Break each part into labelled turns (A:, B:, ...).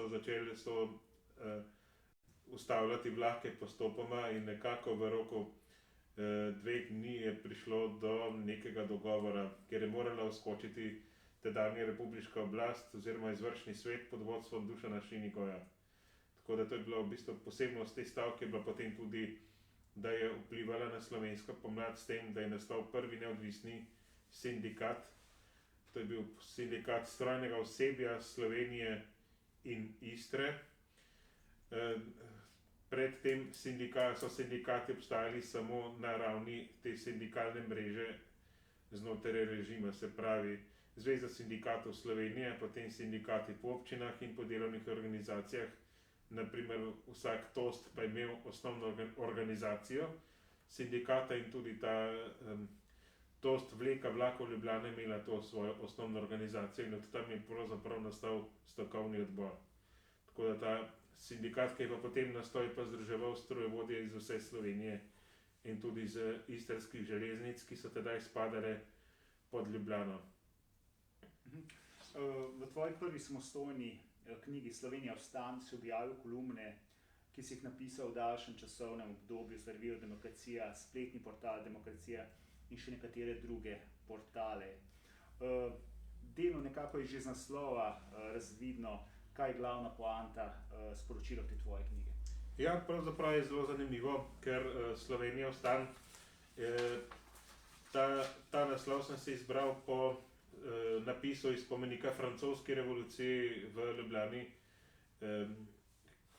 A: so začeli s to ustavljati vlake postopoma in nekako v roku 2 dni je prišlo do nekega dogovora, kjer je morala vskočiti tedanja republiška oblast oziroma izvršni svet pod vodstvom Dušana Šinikoja. Tako da to je bila v bistvu posebnost te stavke, bila potem tudi, da je vplivala na slovensko pomlad s tem, da je nastal prvi neodvisni sindikat. To je bil sindikat strojnega osebja Slovenije in Istre. Predtem so sindikati obstajali samo na ravni te sindikalne mreže znotraj režima, se pravi Zveza sindikatov Slovenije, potem sindikati po občinah in po delovnih organizacijah. Naprimer, vsak TOST pa je imel osnovno organizacijo sindikata in tudi ta TOST Vleka vlakov Ljubljana je imela to svojo osnovno organizacijo in od tam je pravzaprav nastal stavkovni odbor. Tako da ta sindikat, ki je pa potem nastal, je pa združeval strojevodje iz vse Slovenije in tudi iz istrskih železnic, ki so tedaj spadale pod Ljubljano.
B: V tvoji prvi samostojni knjigi Slovenija vstan si objavil kolumne, ki si jih napisal v daljšem časovnem obdobju za revijo Demokracija, spletni portal Demokracija in še nekatere druge portale. Delno nekako je že z naslova razvidno, kaj je glavna poanta sporočila te tvoje knjige.
A: Ja, pravzaprav je zelo zanimivo, ker Slovenija vstan, ta naslov sem si izbral po napisu iz spomenika francoski revoluciji v Ljubljani.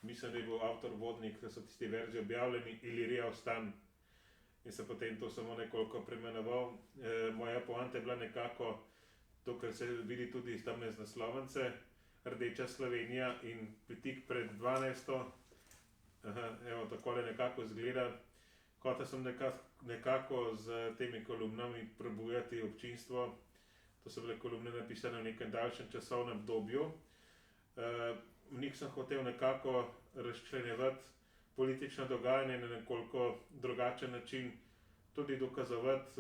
A: Mislim, da je bil avtor vodnik, da so tisti verzi objavljeni, Ilirija vstan. In se potem to samo nekoliko preimenoval. Moja poanta je bila nekako to, kar se vidi tudi tam z naslovnice, Rdeča Slovenija in pritik pred 12. Evo, takole nekako izgleda. Hotel sem nekako z temi kolumnami prebujati občinstvo. To so bile kolumne napisane v nekem daljšem časovnem obdobju. V njih sem hotel nekako razčlenjevati politično dogajanje na nekoliko drugačen način, tudi dokazovati,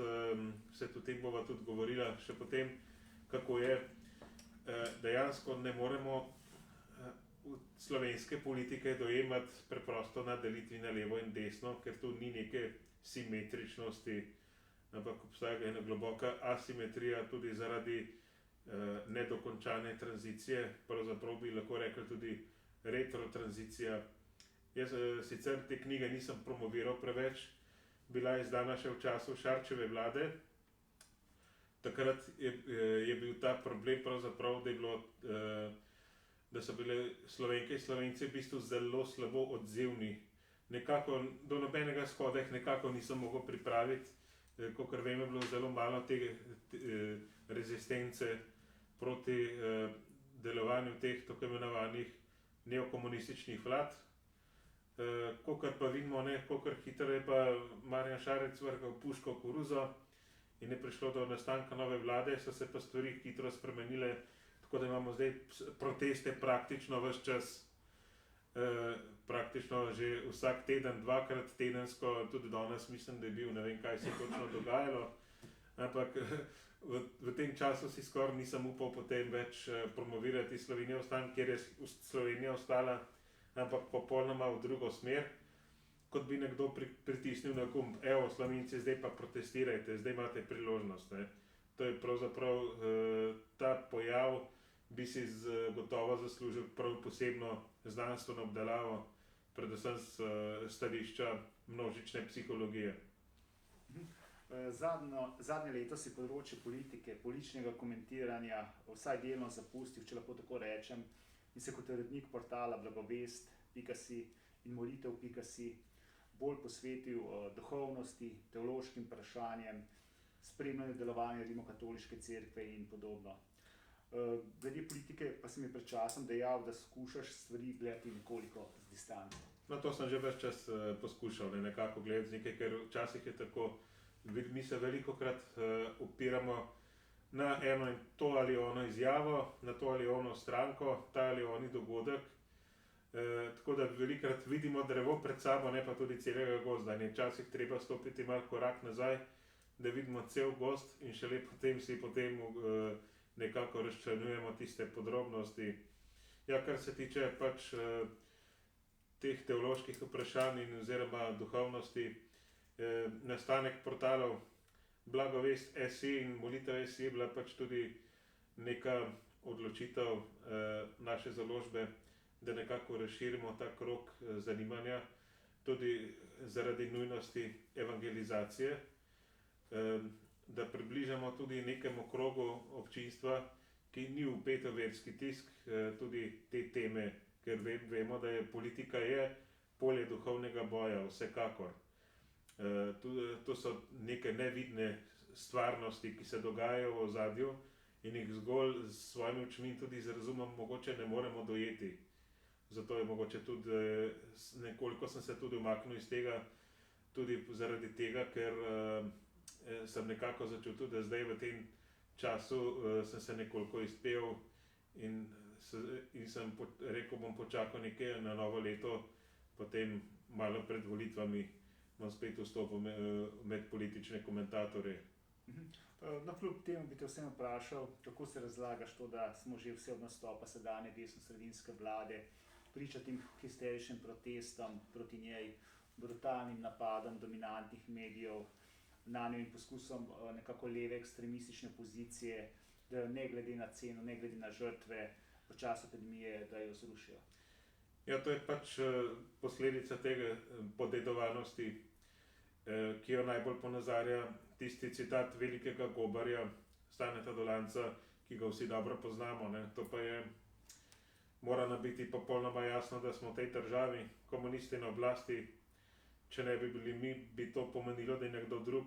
A: se o tem bova tudi govorila še potem, kako je. Dejansko ne moremo slovenske politike dojemati preprosto na delitvi na levo in desno, ker tu ni neke simetričnosti, ampak obstaja ena globoka asimetrija tudi zaradi nedokončane tranzicije, pravzaprav bi lahko rekli tudi retrotranzicija. Jaz sicer te knjige nisem promoviral preveč, bila je izdana še v času Šarčeve vlade. Takrat je bil ta problem pravzaprav, da so bile Slovenke in Slovenci v bistvu zelo slabo odzivni. Nekako do nobenega shoda jih nekako nisem mogel pripraviti, kakor vem, je bilo zelo malo te rezistence proti delovanju teh tako imenovanih neokomunističnih vlad. Kakor pa vidimo, kakor hitro je pa Marjan Šarec vrgel puško v koruzo in je prišlo do nastanka nove vlade, so se pa stvari hitro spremenile, tako da imamo zdaj proteste praktično ves čas, praktično že vsak teden, 2-krat tedensko, tudi danes mislim, da je bil, ne vem, kaj se je točno dogajalo, ampak v tem času si skoraj nisem upal potem več promovirati Slovenija vstan, kjer je Slovenija ostala, ampak popolnoma v drugo smer, kot bi nekdo pritisnil na gumb, evo, Slovenci, zdaj pa protestirajte, zdaj imate priložnost. To je pravzaprav, ta pojav bi si gotovo zaslužil prav posebno znanstveno obdelavo, predvsem s stališča množične psihologije.
B: Zadnje leto si področje politike, političnega komentiranja vsaj delno zapustil, če lahko tako rečem, in se kot urednik portala blagovest.si in molitev.si bolj posvetil duhovnosti, teološkim vprašanjem, spremljanju delovanja Rimokatoliške cerkve in podobno. Glede politike pa si mi pred časom dejal, da skušaš stvari gledati nekoliko z distance.
A: No, to sem že ves čas poskušal, nekako gledati nekaj, ker včasih je tako, mi se velikokrat opiramo na eno in to ali ono izjavo, na to ali ono stranko, ta ali oni dogodek. Tako da velikokrat vidimo drevo pred sabo, ne pa tudi celega gozda. In je včasih treba stopiti malo korak nazaj, da vidimo cel gozd in šele potem nekako razčlenjujemo tiste podrobnosti. Ja, kar se tiče pač teh teoloških vprašanj in oziroma duhovnosti, nastanek portalov Blagovest SE in Molitev SE je bila pač tudi neka odločitev naše založbe, da nekako razširimo ta krog zanimanja, tudi zaradi nujnosti evangelizacije, da približamo tudi nekemu krogu občinstva, ki ni vpet v verski tisk, tudi te teme, ker vemo, da je politika polje duhovnega boja, vsekakor. To so neke nevidne stvarnosti, ki se dogajajo v ozadju in jih zgolj s svojimi očmi tudi z razumom mogoče ne moremo dojeti. Zato je mogoče tudi, nekoliko sem se tudi umaknil iz tega, tudi zaradi tega, ker sem nekako začutil, da zdaj v tem času sem se nekoliko izpel in sem rekel, bom počakal nekaj na novo leto, potem malo pred volitvami bom spet vstopil med politične komentatorje.
B: No, kljub temu bi te vseeno vprašal, kako se razlagaš to, da smo že vse od nastopa sedanje desnosredinske vlade priča tem histeričnim protestom proti njej, brutalnim napadom dominantnih medijev, nanjo in poskusom nekako leve ekstremistične pozicije, da jo ne glede na ceno, ne glede na žrtve v času epidemije, da jo zrušijo.
A: Ja, to je pač posledica tega podedovanosti, ki jo najbolj ponazarja tisti citat velikega gobarja Staneta Dolanca, ki ga vsi dobro poznamo, ne? To pa je, mora nam biti popolnoma jasno, da smo v tej državi komunisti na oblasti. Če ne bi bili mi, bi to pomenilo, da je nekdo drug,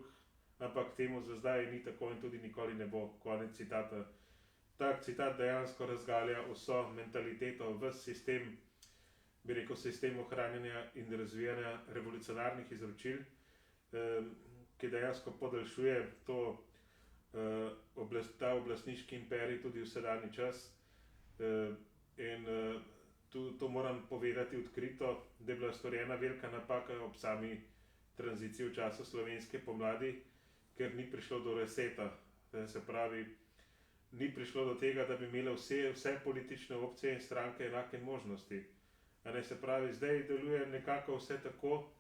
A: ampak temu za zdaj ni tako in tudi nikoli ne bo. Konec citata. Tak citat dejansko razgalja vso mentaliteto, ves sistem, bi rekel, sistem ohranjanja in razvijanja revolucionarnih izročil, ki dejansko podaljšuje ta oblastniški imperij tudi v sedanji čas. To moram povedati odkrito, da je bila storjena velika napaka ob sami tranziciji v času slovenske pomladi, ker ni prišlo do reseta. Se pravi, ni prišlo do tega, da bi imele vse politične opcije in stranke enake možnosti. Se pravi, zdaj deluje nekako vse tako,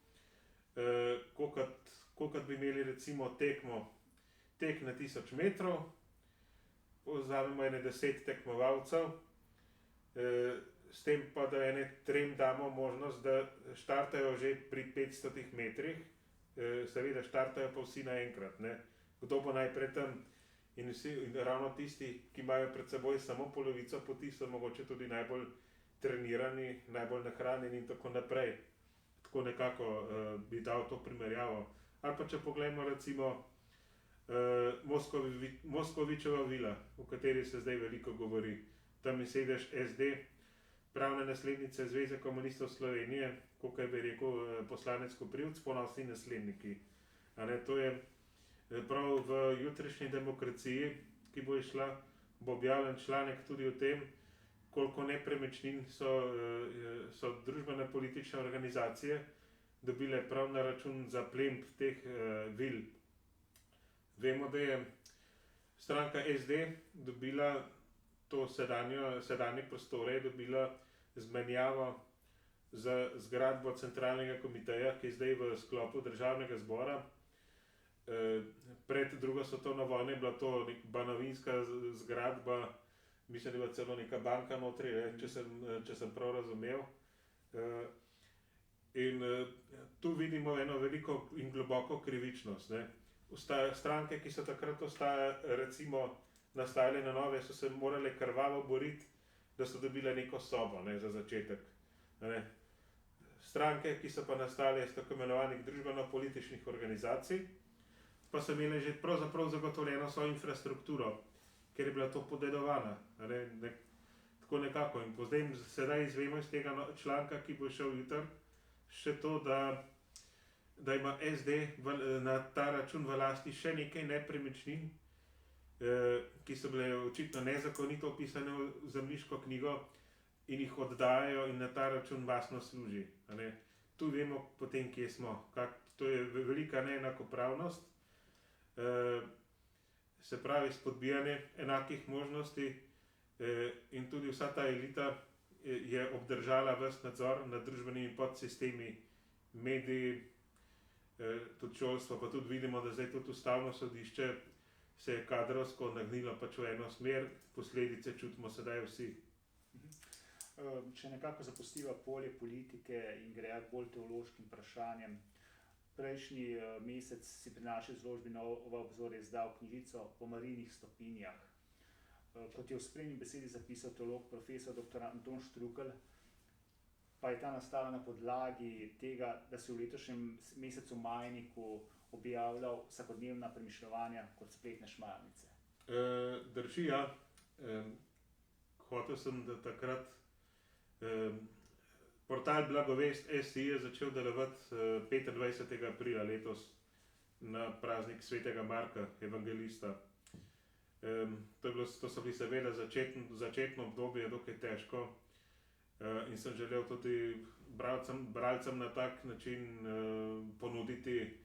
A: kot bi imeli recimo tek na 1000 metrov, vzamemo 10 tekmovalcev, s tem pa, da trem damo možnost, da štartajo že pri 500 metrih, seveda štartajo pa vsi naenkrat, ne. Kdo bo najprej tam in ravno tisti, ki imajo pred seboj samo polovico poti, so mogoče tudi najbolj trenirani, najbolj nahranjeni in tako naprej. Tako nekako bi dal to primerjavo. Ali pa če pogledamo recimo Moskovičeva vila, o kateri se zdaj veliko govori. Tam je sedež SD, pravne naslednice Zveze komunistov Slovenije, kakor bi rekel poslanec Koprivc, ponosni nasledniki. To je prav v jutrišnji Demokraciji, ki bo išla, bo objavljen članek tudi o tem, koliko nepremičnin so družbene politične organizacije dobile prav na račun zaplemb teh vil. Vemo, da je stranka SD dobila to sedanje prostore, je dobila zmenjavo za zgradbo centralnega komiteja, ki je zdaj v sklopu državnega zbora. Pred drugo svetovno vojno je bila to neka banovinska zgradba, mislim, da je bila celo neka banka notri, če sem prav razumel. In tu vidimo eno veliko in globoko krivičnost, ne. Stranke, ki so takrat nastajale na nove, so se morale krvavo boriti, da so dobile neko sobo, ne, za začetek. Stranke, ki so pa nastale iz tako imenovanih družbeno-političnih organizacij, pa so imele že pravzaprav zagotovljeno svojo infrastrukturo, ker je bila to podedovana. Tako nekako. In sedaj izvemo iz tega članka, ki bo šel jutri, še to, da ima SD na ta račun v lasti še nekaj nepremičnin, ki so bile očitno nezakonito vpisane v zemljiško knjigo in jih oddajajo in na ta račun masno služi. Tu vemo potem, kje smo. To je velika neenakopravnost, se pravi spodbijanje enakih možnosti in tudi vsa ta elita je obdržala ves nadzor nad družbenimi podsistemi, mediji, tudi šolstvo, pa tudi vidimo, da zdaj tudi ustavno sodišče se je kadrovsko nagnilo pač v eno smer, posledice čutimo sedaj vsi.
B: Če nekako zapustiva polje politike in gre bolj teološkim vprašanjem, prejšnji mesec si pri naši izložbi Nova obzorja izdal knjižico Po Marijnih stopinjah. Kot je v spremni besedi zapisal teolog profesor dr. Anton Štrukelj, pa je ta nastala na podlagi tega, da si v letošnjem mesecu Majniku objavljal vsakodnevna premišljevanja kot spletne šmarnice.
A: Drži, ja. Hotel sem, da takrat portal Blagovest SI je začel delovati 25. aprila letos na praznik svetega Marka, evangelista. To so bili seveda začetno obdobje, dokaj težko, in sem želel tudi bralcem na tak način ponuditi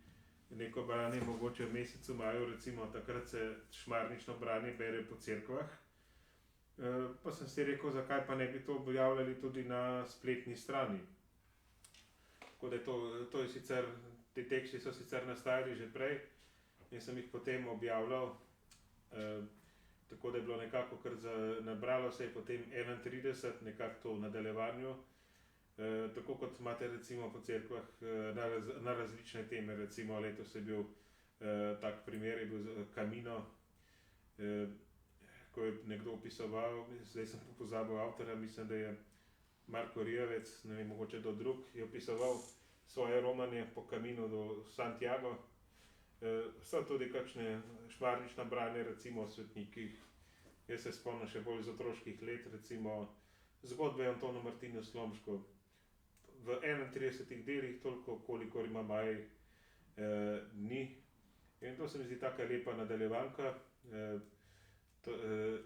A: neko branje, mogoče v mesecu maju, recimo takrat se šmarnično branje bere po cerkvah. Pa sem si rekel, zakaj pa ne bi to objavljali tudi na spletni strani. Tako da to je sicer, te teksti so sicer nastajali že prej in sem jih potem objavljal, tako da je bilo nekako kar nabralo se je potem 31, nekako to v nadaljevanju, tako kot imate recimo po cerkvah na različne teme, recimo letos je bil tak primer, je bil Camino, ko je nekdo opisoval, zdaj sem pozabil avtorja, mislim, da je Marko Rijavec, ne vem, mogoče do drug, je opisoval svoje romanje po Caminu do Santiago. So tudi kakšne šmarnična branja, recimo o svetnikih. Jaz se spomnim še bolj iz otroških let, recimo zgodbe Antonu Martinu Slomšku. V 31 delih, toliko kolikor ima maj dni. In to se mi zdi taka lepa nadaljevanka.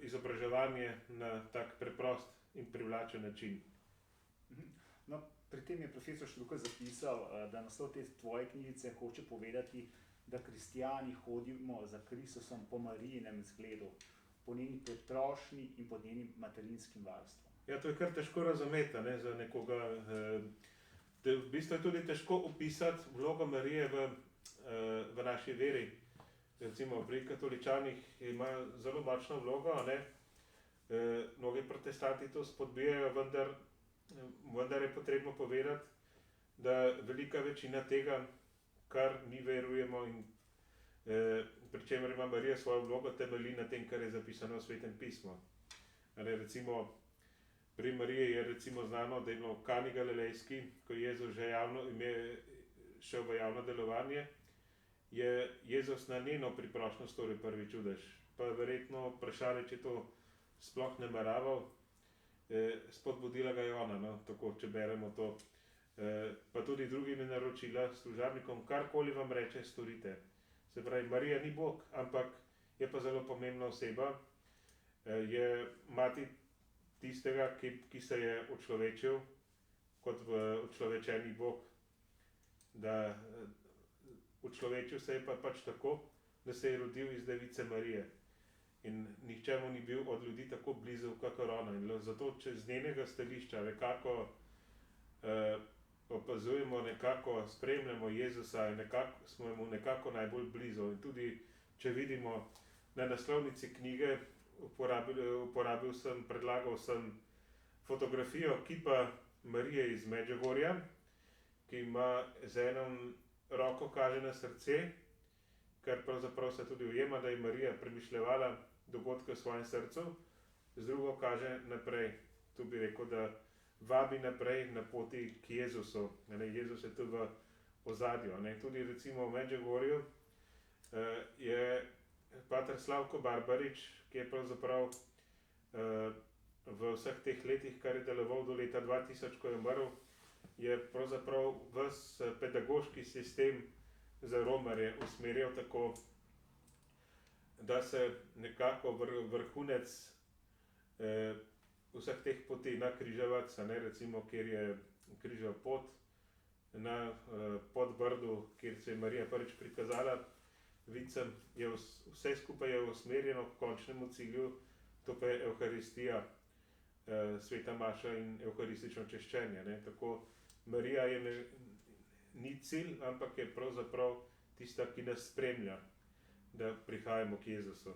A: Izobraževanje na tak preprost in privlačen način.
B: No, pri tem je profesor Štrukelj zapisal, da naslov te tvoje knjižice hoče povedati, da kristijani hodimo za Kristusom po Marijinem zgledu, po njeni preprošnji in pod njenim materinskim varstvom.
A: Ja, to je kar težko razumeti, ne, za nekoga. V bistvu je tudi težko opisati vlogo Marije v naši veri. Recimo pri katoličanih ima zelo močno vlogo, ne? Mnogi protestanti to spodbijajo, vendar je potrebno povedati, da velika večina tega, kar mi verujemo in pri čemer ima Marija svojo vlogo, temelji na tem, kar je zapisano v Svetem pismu. Recimo pri Mariji je recimo znano, da je bilo v Kani Galilejski, ko je Jezus že šel v javno delovanje, je Jezus na njeno priprošnjo storil prvi čudež. Pa verjetno vprašanje, če to sploh ne nameraval, spodbudila ga je ona, no, tako, če beremo to. Pa tudi drugim je naročila služabnikom, karkoli vam reče, storite. Se pravi, Marija ni Bog, ampak je pa zelo pomembna oseba. Je mati tistega, ki se je učlovečil kot učlovečeni Bog. Da učlovečil se je pa pač tako, da se je rodil iz device Marije. In nihče mu ni bil od ljudi tako blizu, kakor ona. In zato, če z njenega stališča nekako opazujemo, nekako spremljamo Jezusa in smo mu nekako najbolj blizu. In tudi, če vidimo na naslovnici knjige, predlagal sem fotografijo kipa Marije iz Medžugorja, ki ima z eno roko kaže na srce, kar pravzaprav se tudi ujema, da je Marija premišljevala dogodke v svojem srcu, z drugo kaže naprej. Tu bi rekel, da vabi naprej na poti k Jezusu. Jezus je tu v ozadju. Tudi recimo v Medžugorju je pater Slavko Barbarič, ki je pravzaprav v vseh teh letih, kar je deloval do leta 2000, ko je umrl, je pravzaprav ves pedagoški sistem za romarje usmerjal tako, da se nekako vrhunec vseh teh poti na Križevac, recimo, kjer je križal pot, na Podbrdu, kjer se je Marija prvič prikazala vidcem, vse skupaj je usmerjeno k končnemu cilju, to pa je Evharistija. sveta maša in evharistično češčenje. Ne. Tako Marija ni cilj, ampak je pravzaprav tista, ki nas spremlja, da prihajamo k Jezusu.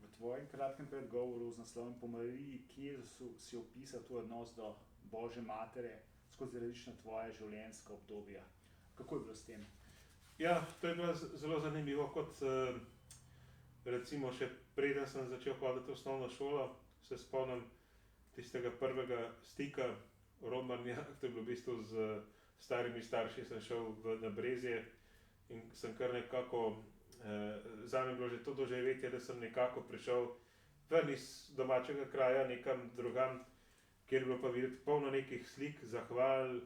B: V tvojem kratkem predgovoru z naslovom Po Mariji k Jezusu si opisal tvoj odnos do Božje matere skozi različna tvoja življenjska obdobja. Kako je bilo s tem?
A: Ja, to je bilo zelo zanimivo, kot recimo še preden sem začel hoditi v osnovno šolo, se spomnim tistega prvega stika romanja, to je bilo v bistvu z starimi starši, sem šel na Brezje in sem kar nekako, zame je bilo že to doživetje, da sem nekako prišel ven iz domačega kraja nekam drugam, kjer je bilo pa videti polno nekih slik, zahval,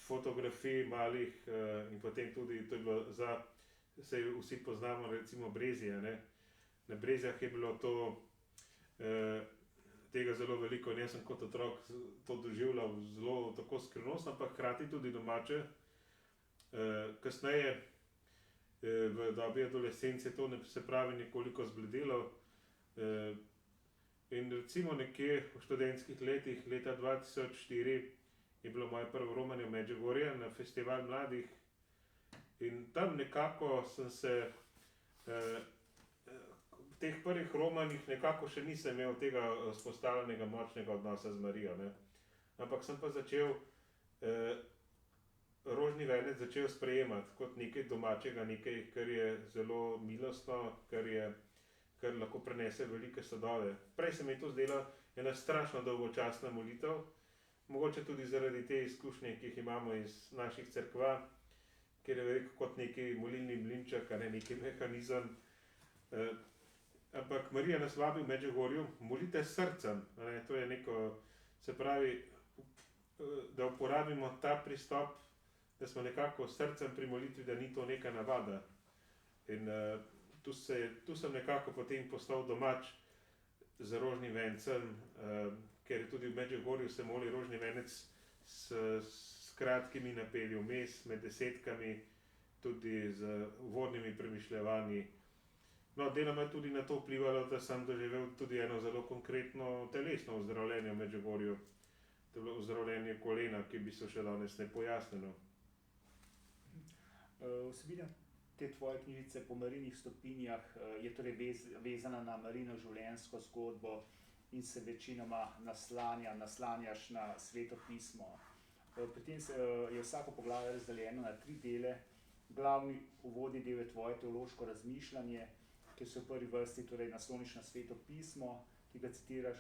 A: fotografij malih in potem tudi, to je bilo se vsi poznamo recimo Brezje, ne. Na Brezjah je bilo to, tega zelo veliko in jaz sem kot otrok to doživljal zelo tako skrivnostno, ampak hkrati tudi domače. Kasneje, v dobi adolescence to se pravi nekoliko zbledelo. In recimo nekje v študentskih letih, leta 2004, je bilo moje prvo romanje v Medžugorje na festival mladih in tam nekako sem se, v teh prvih romanjih nekako še nisem imel tega vzpostavljenega močnega odnosa z Marijo, ne. Ampak sem pa začel, rožni venec začel sprejemati kot nekaj domačega, nekaj, kar je zelo milostno, kar lahko prenese velike sadove. Prej se mi je to zdelo ena strašno dolgočasna molitev, mogoče tudi zaradi te izkušnje, ki jih imamo iz naših cerkva, kjer je veliko kot neki molilni mlinček, a ne neki mehanizem. Ampak Marija nas vabi v Medžugorju, molite s srcem, a ne, to je neko, se pravi, da uporabimo ta pristop, da smo nekako s srcem pri molitvi, da ni to neka navada. In tu sem nekako potem postal domač z rožnim vencem, ker tudi v Medžugorju se moli rožni venec s kratkimi napelji vmes, med desetkami, tudi z uvodnimi premišljevanji. No, deloma je tudi na to vplivalo, da sem doživel tudi eno zelo konkretno telesno ozdravljenje v Medžugorju. To je bilo ozdravljenje kolena, ki bi se še danes nepojasnjeno.
B: Vsebina te tvoje knjižice Po Marijinih stopinjah je torej vezana na Marijino življenjsko zgodbo in se večinoma naslanjaš na Sveto pismo. Pri tem je vsako poglavje razdeljeno na 3 dele. Glavni uvodni del je tvoje teološko razmišljanje, kjer se v prvi vrsti torej nasloniš na Sveto pismo, ki ga citiraš,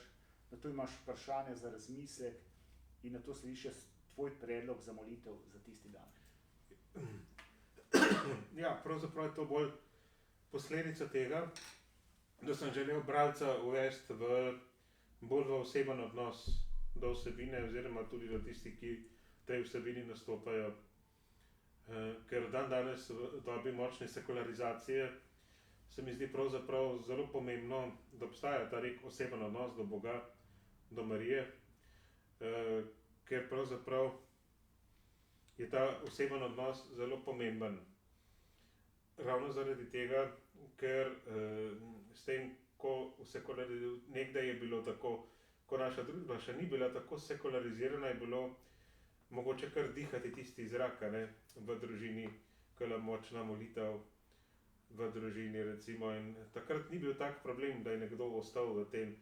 B: nato imaš vprašanja za razmislek in nato slediš tvoj predlog za molitev za tisti dan.
A: Ja, pravzaprav je to bolj posledica tega, da sem želel bralca uvesti bolj v oseben odnos do vsebine oziroma tudi do tistih, ki v tej vsebini nastopajo. Ker dandanes v dobi močne sekularizacije se mi zdi pravzaprav zelo pomembno, da obstaja ta nek oseben odnos do Boga, do Marije, ker pravzaprav je ta oseben odnos zelo pomemben. Ravno zaradi tega, ker s tem, ko nekdaj je bilo tako, ko naša družba še ni bila tako sekularizirana, je bilo mogoče kar dihati tisti zrak, ne, v družini, kala močna molitev v družini recimo in takrat ni bil tak problem, da je nekdo ostal v tem.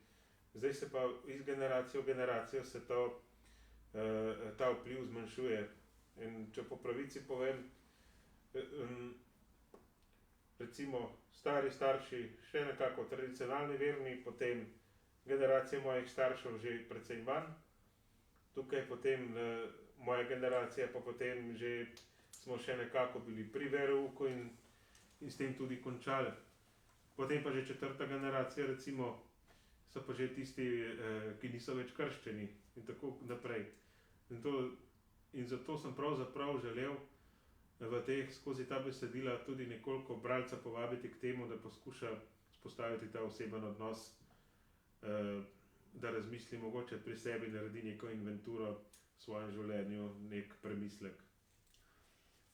A: Zdaj se pa iz generacije v generacijo se ta vpliv zmanjšuje. In če po pravici povem, recimo stari starši še nekako tradicionalni verni, potem generacija mojih staršev že precej manj, tukaj potem moja generacija pa potem že smo še nekako bili pri verouku in s tem tudi končali. Potem pa že 4. generacija recimo so pa že tisti, ki niso več krščeni in tako naprej. In zato sem pravzaprav želel skozi ta besedila tudi nekoliko bralca povabiti k temu, da poskuša vzpostaviti ta oseben odnos, da razmisli mogoče pri sebi, naredi neko inventuro v svojem življenju, nek premislek.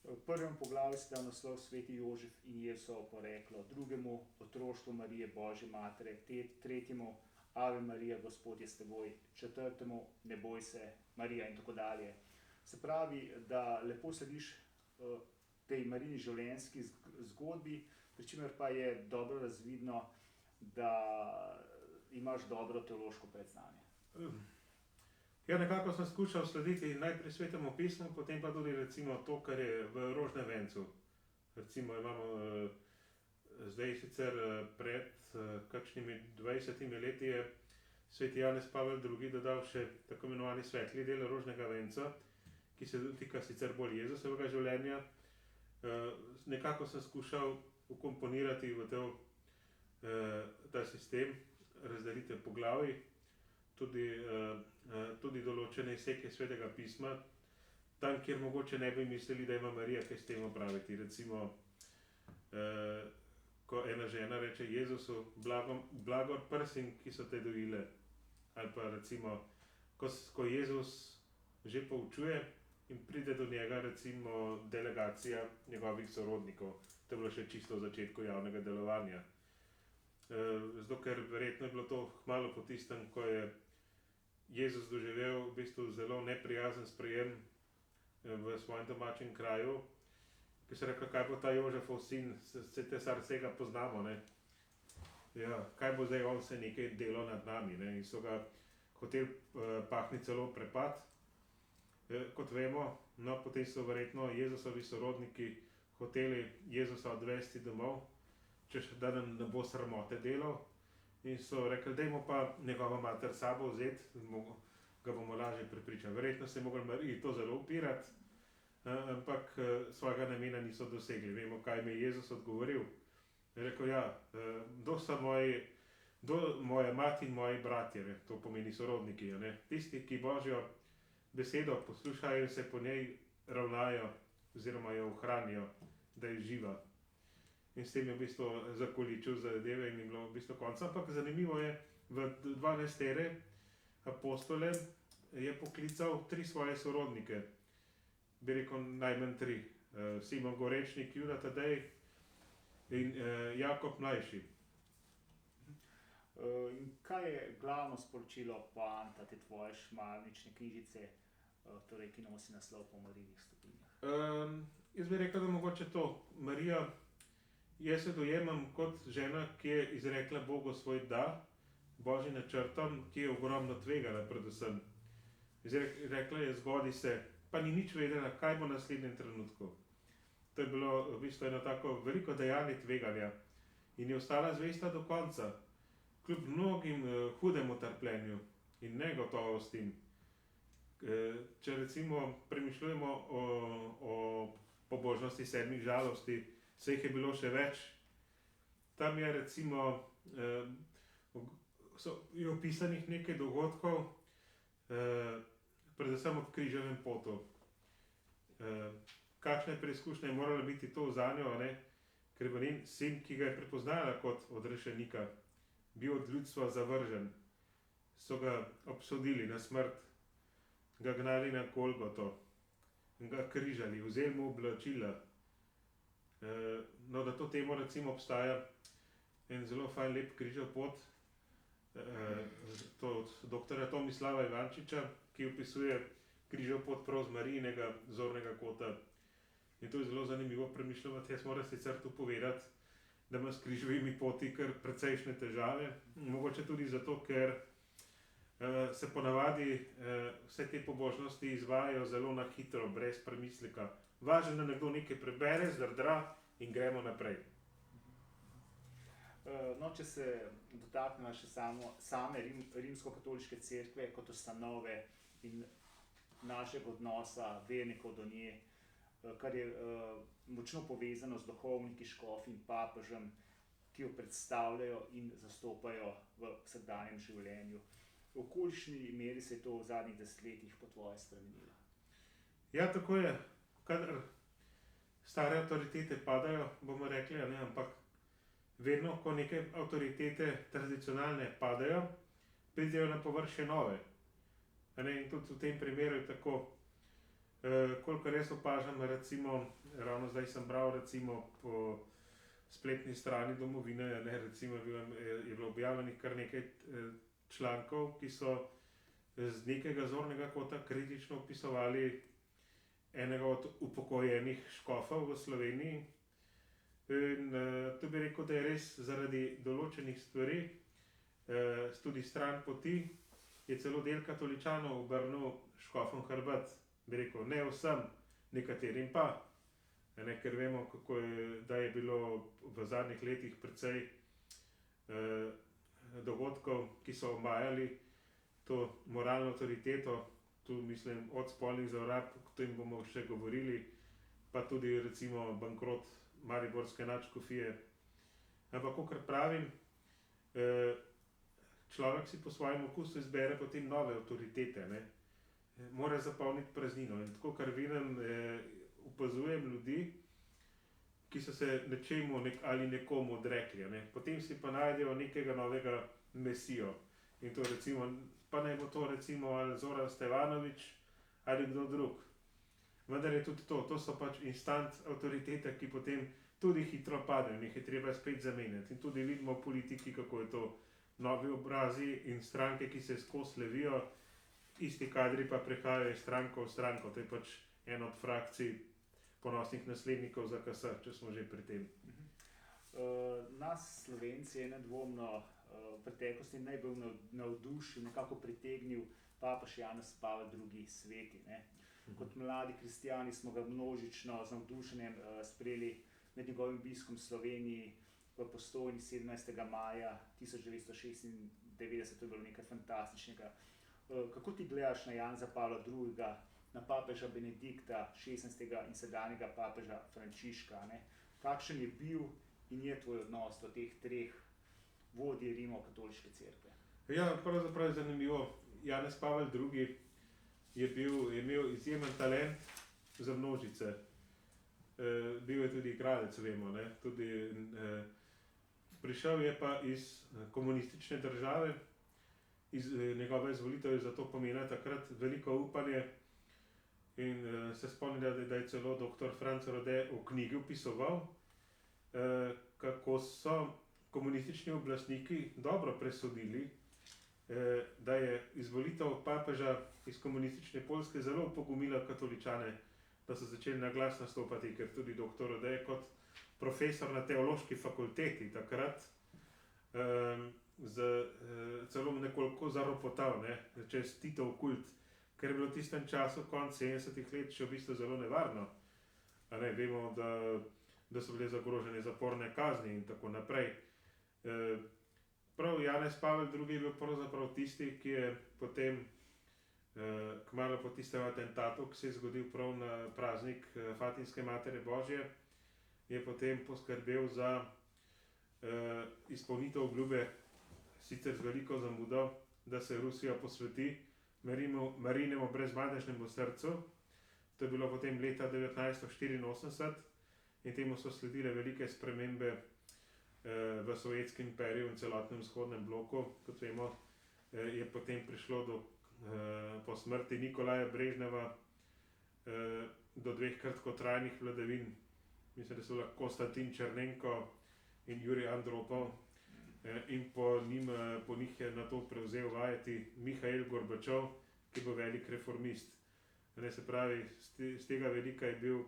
B: V prvem poglavju si dal naslov Sveti Jožef in Jezusovo poreklo, drugemu Otroštvo Marije Božje matere, tretjemu Ave Marija, Gospod je s teboj, četrtemu, ne boj se, Marija in tako dalje. Se pravi, da lepo slediš tej Marini življenjski zgodbi, pri čemer pa je dobro razvidno, da imaš dobro teološko predznanje.
A: Ja, nekako sem skušal slediti najprej Svetemu pismu, potem pa tudi recimo to, kar je v Rožnem vencu. Recimo imamo zdaj sicer pred kakšnimi 20 leti je sveti Janez Pavel II. Dodal še tako imenovani svetli del Rožnega venca, ki se dotika sicer bolj Jezusovega življenja. Nekako sem skušal ukomponirati v ta sistem razdelitve poglavij, tudi določene izseke Svetega pisma, tam, kjer mogoče ne bi mislili, da ima Marija kaj s tem opraviti. Recimo, ko ena žena reče Jezusu, blagor prsim, ki so te dojile. Ali pa recimo, ko Jezus že poučuje in pride do njega recimo delegacija njegovih sorodnikov. To je bilo še čisto v začetku javnega delovanja. Zato, ker verjetno je bilo to kmalu po tistem, ko je Jezus doživel v bistvu zelo neprijazen sprejem v svojem domačem kraju, ki se rekel, kaj bo ta Jožefov sin, se tesar vsega poznamo, ne? Ja, kaj bo zdaj on se nekaj delo nad nami, ne? In so ga hoteli pahniti celo prepad, kot vemo, no potem so verjetno Jezusovi sorodniki hoteli Jezusa odvesti domov, češ da nam ne bo sramote delal, in so rekli, dajmo pa njegova mater sabo vzeti, ga bomo lažje prepričali. Verjetno se je mogel Mariji to zelo upirati, ampak svojega namena niso dosegli. Vemo, kaj mi je Jezus odgovoril. Je rekel, ja, kdo so moja mati in moji bratje, ne? To pomeni sorodniki, ne? Tisti, ki Božjo besedo poslušajo in se po njej ravnajo oziroma jo ohranijo, da je živa. In s tem je v bistvu zakoličil zadeve in je bilo v bistvu konca. Ampak zanimivo je, v 12 apostole je poklical 3 svoje sorodnike. Bi rekel najmanj 3. Simon Gorečnik, Juda Tadej in Jakob Mlajši.
B: In kaj je glavno sporočilo poanta te tvoje šmarnične knjižice, torej, ki nosi naslov Po Marijinih stopinjah?
A: Jaz bi rekel, da mogoče to. Marija, jaz se dojemam kot žena, ki je izrekla Bogu svoj da, Božjim načrtom, ki je ogromno tvegala predvsem. Rekla je, zgodi se, pa ni nič vedela, kaj bo v naslednjem trenutku. To je bilo v bistvu eno tako veliko dejanje tveganja in je ostala zvesta do konca. Kljub mnogim hudemu trpljenju in negotovostim. Če recimo premišljujemo o pobožnosti 7 žalosti, se jih je bilo še več. Tam je recimo je opisanih nekaj dogodkov, predvsem ob križevem potu. Kakšne preizkušnje je morala biti to zanjo, ne? Ker je njen sin, ki ga je prepoznala kot odrešenika, bil od ljudstva zavržen. So ga obsodili na smrt, ga gnali na Golgoto, ga križali, vzeli mu oblačila. No, da to temo recimo obstaja en zelo fajn lep križev pot, to od doktorja Tomislava Ivančiča, ki opisuje križev pot prav z Marijinega zornega kota. In to je zelo zanimivo premišljati. Jaz moram sicer tu povedati, da ima s križevimi poti kar precejšnje težave. Mogoče tudi zato, ker se ponavadi vse te pobožnosti izvajajo zelo na hitro, brez premisleka. Važno, da nekdo nekaj prebere, zdrdra in gremo naprej.
B: No, če se dotaknemo še same rimsko-katoliške cerkve kot ustanove in našega odnosa vernikov do nje, kar je močno povezano z duhovniki, škofi in papežem, ki jo predstavljajo in zastopajo v vsakdanjem življenju. V kolikšni meri se je to v zadnjih desetletjih po tvoje spremenilo?
A: Ja, tako je. Kadar stare avtoritete padajo, bomo rekli, ne, ampak vedno, ko neke avtoritete tradicionalne padajo, pridejo na površje nove. In tudi v tem primeru je tako, kolikor jaz opažam, recimo, ravno zdaj sem bral recimo po spletni strani Domovine, ne, recimo je bilo objavljenih kar nekaj člankov, ki so z nekega zornega kota kritično opisovali enega od upokojenih škofov v Sloveniji. In tu bi rekel, da je res zaradi določenih stvari, tudi stran poti, je celo del katoličanov obrnil škofom hrbet. Bi rekel, ne vsem, nekaterim pa. Ker vemo, da je bilo v zadnjih letih precej dogodkov, ki so omajali to moralno avtoriteto, tu mislim od spolnih zlorab, o tem bomo še govorili, pa tudi recimo bankrot mariborske nadškofije. Ampak, kakor pravim, človek si po svojem okusu izbere potem nove avtoritete, ne? Mora zapolniti praznino. In tako, kar vidim, opazujem ljudi, ki so se nečemu ali nekomu odrekli, ne? Potem si pa najdejo nekega novega mesijo. In to recimo, pa naj bo to recimo ali Zoran Stevanovič ali kdo drug. Vendar je tudi to so pač instant avtoritete, ki potem tudi hitro padejo, njih je treba spet zamenjati. In tudi vidimo v politiki, kako je to novi obrazi in stranke, ki se skozi levijo, isti kadri pa prehajajo iz stranko v stranko. To je pač ena od frakcij ponosnih naslednikov ZKS, če smo že pri tem.
B: Nas Slovenci je nedvomno v preteklosti najbolj navdušil, nekako pritegnil papež Janez Pavel II. Sveti. Ne? Kot mladi kristijani smo ga množično z navdušenjem sprejeli med njegovim obiskom v Sloveniji v Postojni 17. maja 1996. To je bilo nekaj fantastičnega. Kako ti gledaš na Janeza Pavla II., na papeža Benedikta XVI. In sedanjega papeža Frančiška? Ne? Kakšen je bil in je tvoj odnos do teh treh vodij Rimokatoliške cerkve?
A: Ja, pravzaprav je zanimivo. Janez Pavel II. je imel izjemen talent za množice. Bil je tudi igralec, vemo, ne? Prišel je pa iz komunistične države, njegova izvolitev je zato pomenila takrat veliko upanje in se spomnim, da je celo dr. Franc Rode v knjigi opisoval, kako so komunistični oblastniki dobro presodili, da je izvolitev papeža iz komunistične Poljske zelo opogumila katoličane, da so začeli na glas nastopati, ker tudi dr. Rode kot profesor na teološki fakulteti takrat celo nekoliko zaropotal, ne, čez Titov kult, ker je bilo v tistem času, konec 70-ih let, še v bistvu zelo nevarno. Vemo, da so bile zagrožene zaporne kazni in tako naprej. Prav Janez Pavel II. Je bil pravzaprav tisti, ki je potem, kmalu po tistem atentatu, ki se je zgodil prav na praznik Fatimske Matere Božje, je potem poskrbel za izpolnitev obljube, sicer z veliko zamudo, da se Rusija posveti Marijinemu brezmadežnemu srcu. To je bilo potem leta 1984 in temu so sledile velike spremembe v Sovjetskem imperiju in celotnem vzhodnem bloku. Kot vemo, je potem prišlo po smrti Nikolaja Brežneva do dveh kratkotrajnih vladavin. Mislim, da so lahko Konstantin Černenko in Jurij Andropov in po njih je nato prevzel vajeti Mihail Gorbačov, ki bo velik reformist. Se pravi, z tega velika je bil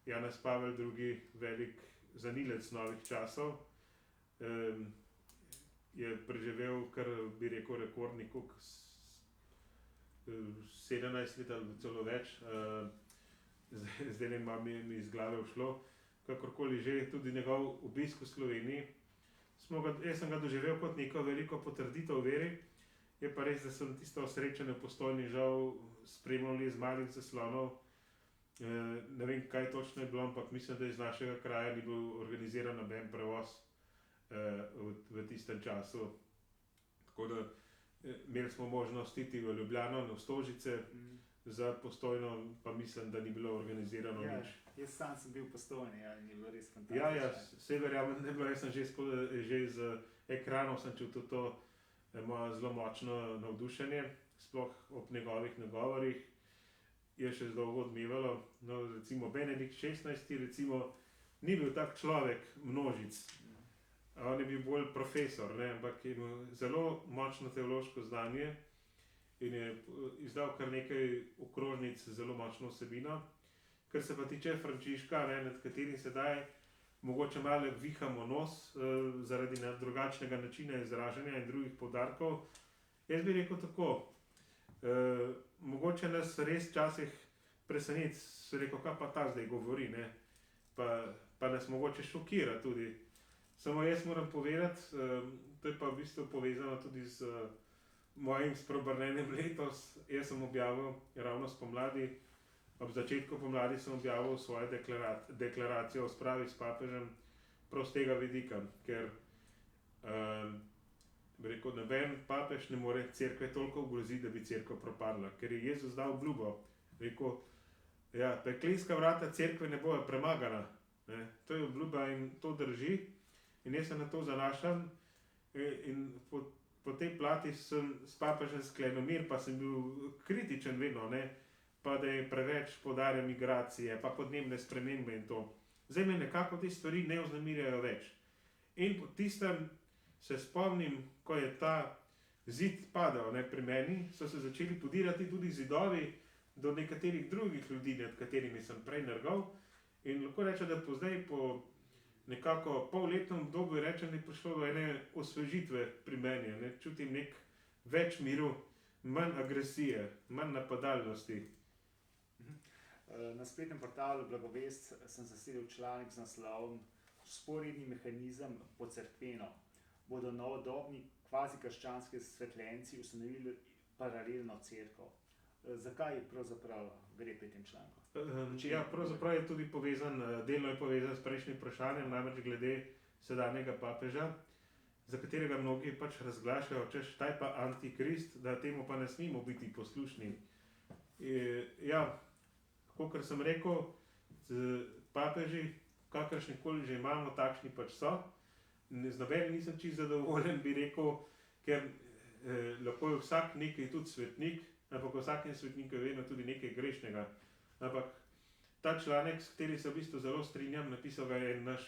A: Janez Pavel II. Velik zanilec novih časov. Je preživel, kar bi rekel, rekordni 17 let ali celo več. Zdaj ne imam mi iz glave ušlo. Kakorkoli že, tudi njegov obisk v Sloveniji, jaz sem ga doživel kot neko veliko potrditev veri. Je pa res, da sem tisto srečanje v Postojni žal spremljal iz malih zaslonov. Ne vem, kaj točno je bilo, ampak mislim, da iz našega kraja ni bil organiziran noben prevoz v tistem času. Tako da imeli smo možnost iti v Ljubljano na Stožice, za Postojno pa mislim, da ni bilo organizirano nič.
B: Jaz sam sem bil v Postojni, in je bilo res fantastično.
A: Ja, saj verjamem, ne bilo, jaz sem že z ekranov sem čutil to moje zelo močno navdušenje, sploh ob njegovih nagovorih. Je še dolgo odmevalo. No, recimo Benedikt XVI. Recimo ni bil tak človek množic, on je bil bolj profesor, ne, ampak je imel zelo močno teološko znanje in je izdal kar nekaj okrožnic z zelo močno vsebino. Kar se pa tiče Frančiška, ne, nad katerim sedaj mogoče malo vihamo nos zaradi drugačnega načina izražanja in drugih poudarkov, jaz bi rekel tako, mogoče nas res včasih preseneti, se rekel, kaj pa ta zdaj govori, ne, pa nas mogoče šokira tudi. Samo jaz moram povedati, to je pa v bistvu povezano tudi z mojim spreobrnenjem letos. Jaz sem objavil ravno spomladi, ob začetku pomladi sem objavil svojo deklaracijo o spravi s papežem prav z tega vidika, ker bi rekel, noben papež ne more cerkve toliko ogroziti, da bi cerkev propadla, ker je Jezus dal obljubo, rekel, ja, peklinska vrata cerkve ne bojo premagana, ne? To je obljuba in to drži in jaz se na to zanašam in po tej plati sem s papežem sklenil mir, pa sem bil kritičen vedno, ne? Pa da je preveč poudarjal migracije, pa podnebne spremembe in to. Zdaj me nekako te stvari ne vznemirjajo več. In po tistem se spomnim, ko je ta zid padal, ne, pri meni, so se začeli podirati tudi zidovi do nekaterih drugih ljudi, nad katerimi sem prej nergal. In lahko rečem, da po nekako polletnem obdobju rečem, da je prišlo do ene osvežitve pri meni, ne, čutim nek več miru, manj agresije, manj napadalnosti.
B: Na spletnem portalu Blagovest sem zasedel članek z naslovom Vzporedni mehanizem pocerkveno. Bodo novodobni kvazikrščanski svetljenci ustanovili paralelno cerkev. Zakaj pravzaprav gre pri tem članku?
A: Ja, pravzaprav je tudi povezan, delno je povezan s prejšnjim vprašanjem, namreč glede sedanjega papeža, za katerega mnogi pač razglašajo, češ, taj pa antikrist, da temu pa ne smemo biti poslušni. Ja, kakor sem rekel, papeži, kakršnikoli že imamo, takšni pač so. Z nobenim nisem čisto zadovoljen, bi rekel, ker lahko je vsak nekaj tudi svetnik, ampak v vsakem svetniku je vedno tudi nekaj grešnega. Ampak ta članek, s kateri se v bistvu zelo strinjam, napisal ga je naš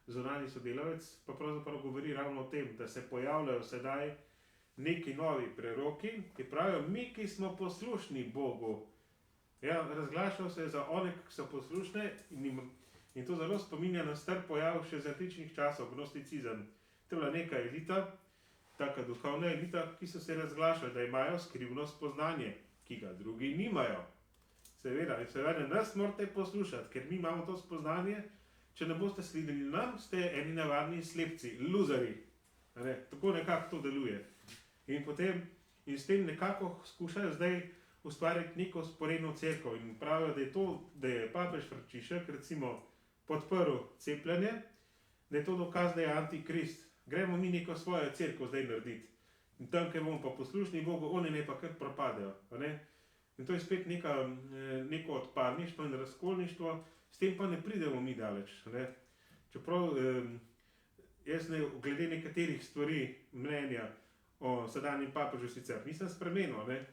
A: zunanji sodelavec, pa pravzaprav govori ravno o tem, da se pojavljajo sedaj neki novi preroki, ki pravijo, mi, ki smo poslušni Bogu. Ja, razglašal se je za one, ki so poslušne in to zelo spominja na star pojav še z antičnih časov, gnosticizem. To je bila neka elita, taka duhovna elita, ki so se razglašali, da imajo skrivno spoznanje, ki ga drugi nimajo. Seveda, nas morate poslušati, ker mi imamo to spoznanje, če ne boste sledili nam, ste eni navadni slepci, luzeri. Tako nekako to deluje. In s tem nekako skušajo zdaj ustvariti neko sporedno cerkev in pravijo, da je to, da je papež Frančišek recimo podprl cepljenje, da je to dokaz, da je antikrist. Gremo mi neko svojo cerkev zdaj narediti. In tam, ker bomo pa poslušni Bogu, oni ne pa kar propadejo. In to je spet neko odpadništvo in razkolništvo, s tem pa ne pridemo mi daleč. Čeprav jaz glede nekaterih stvari mnenja o sedanjem papežu sicer nisem spremenil,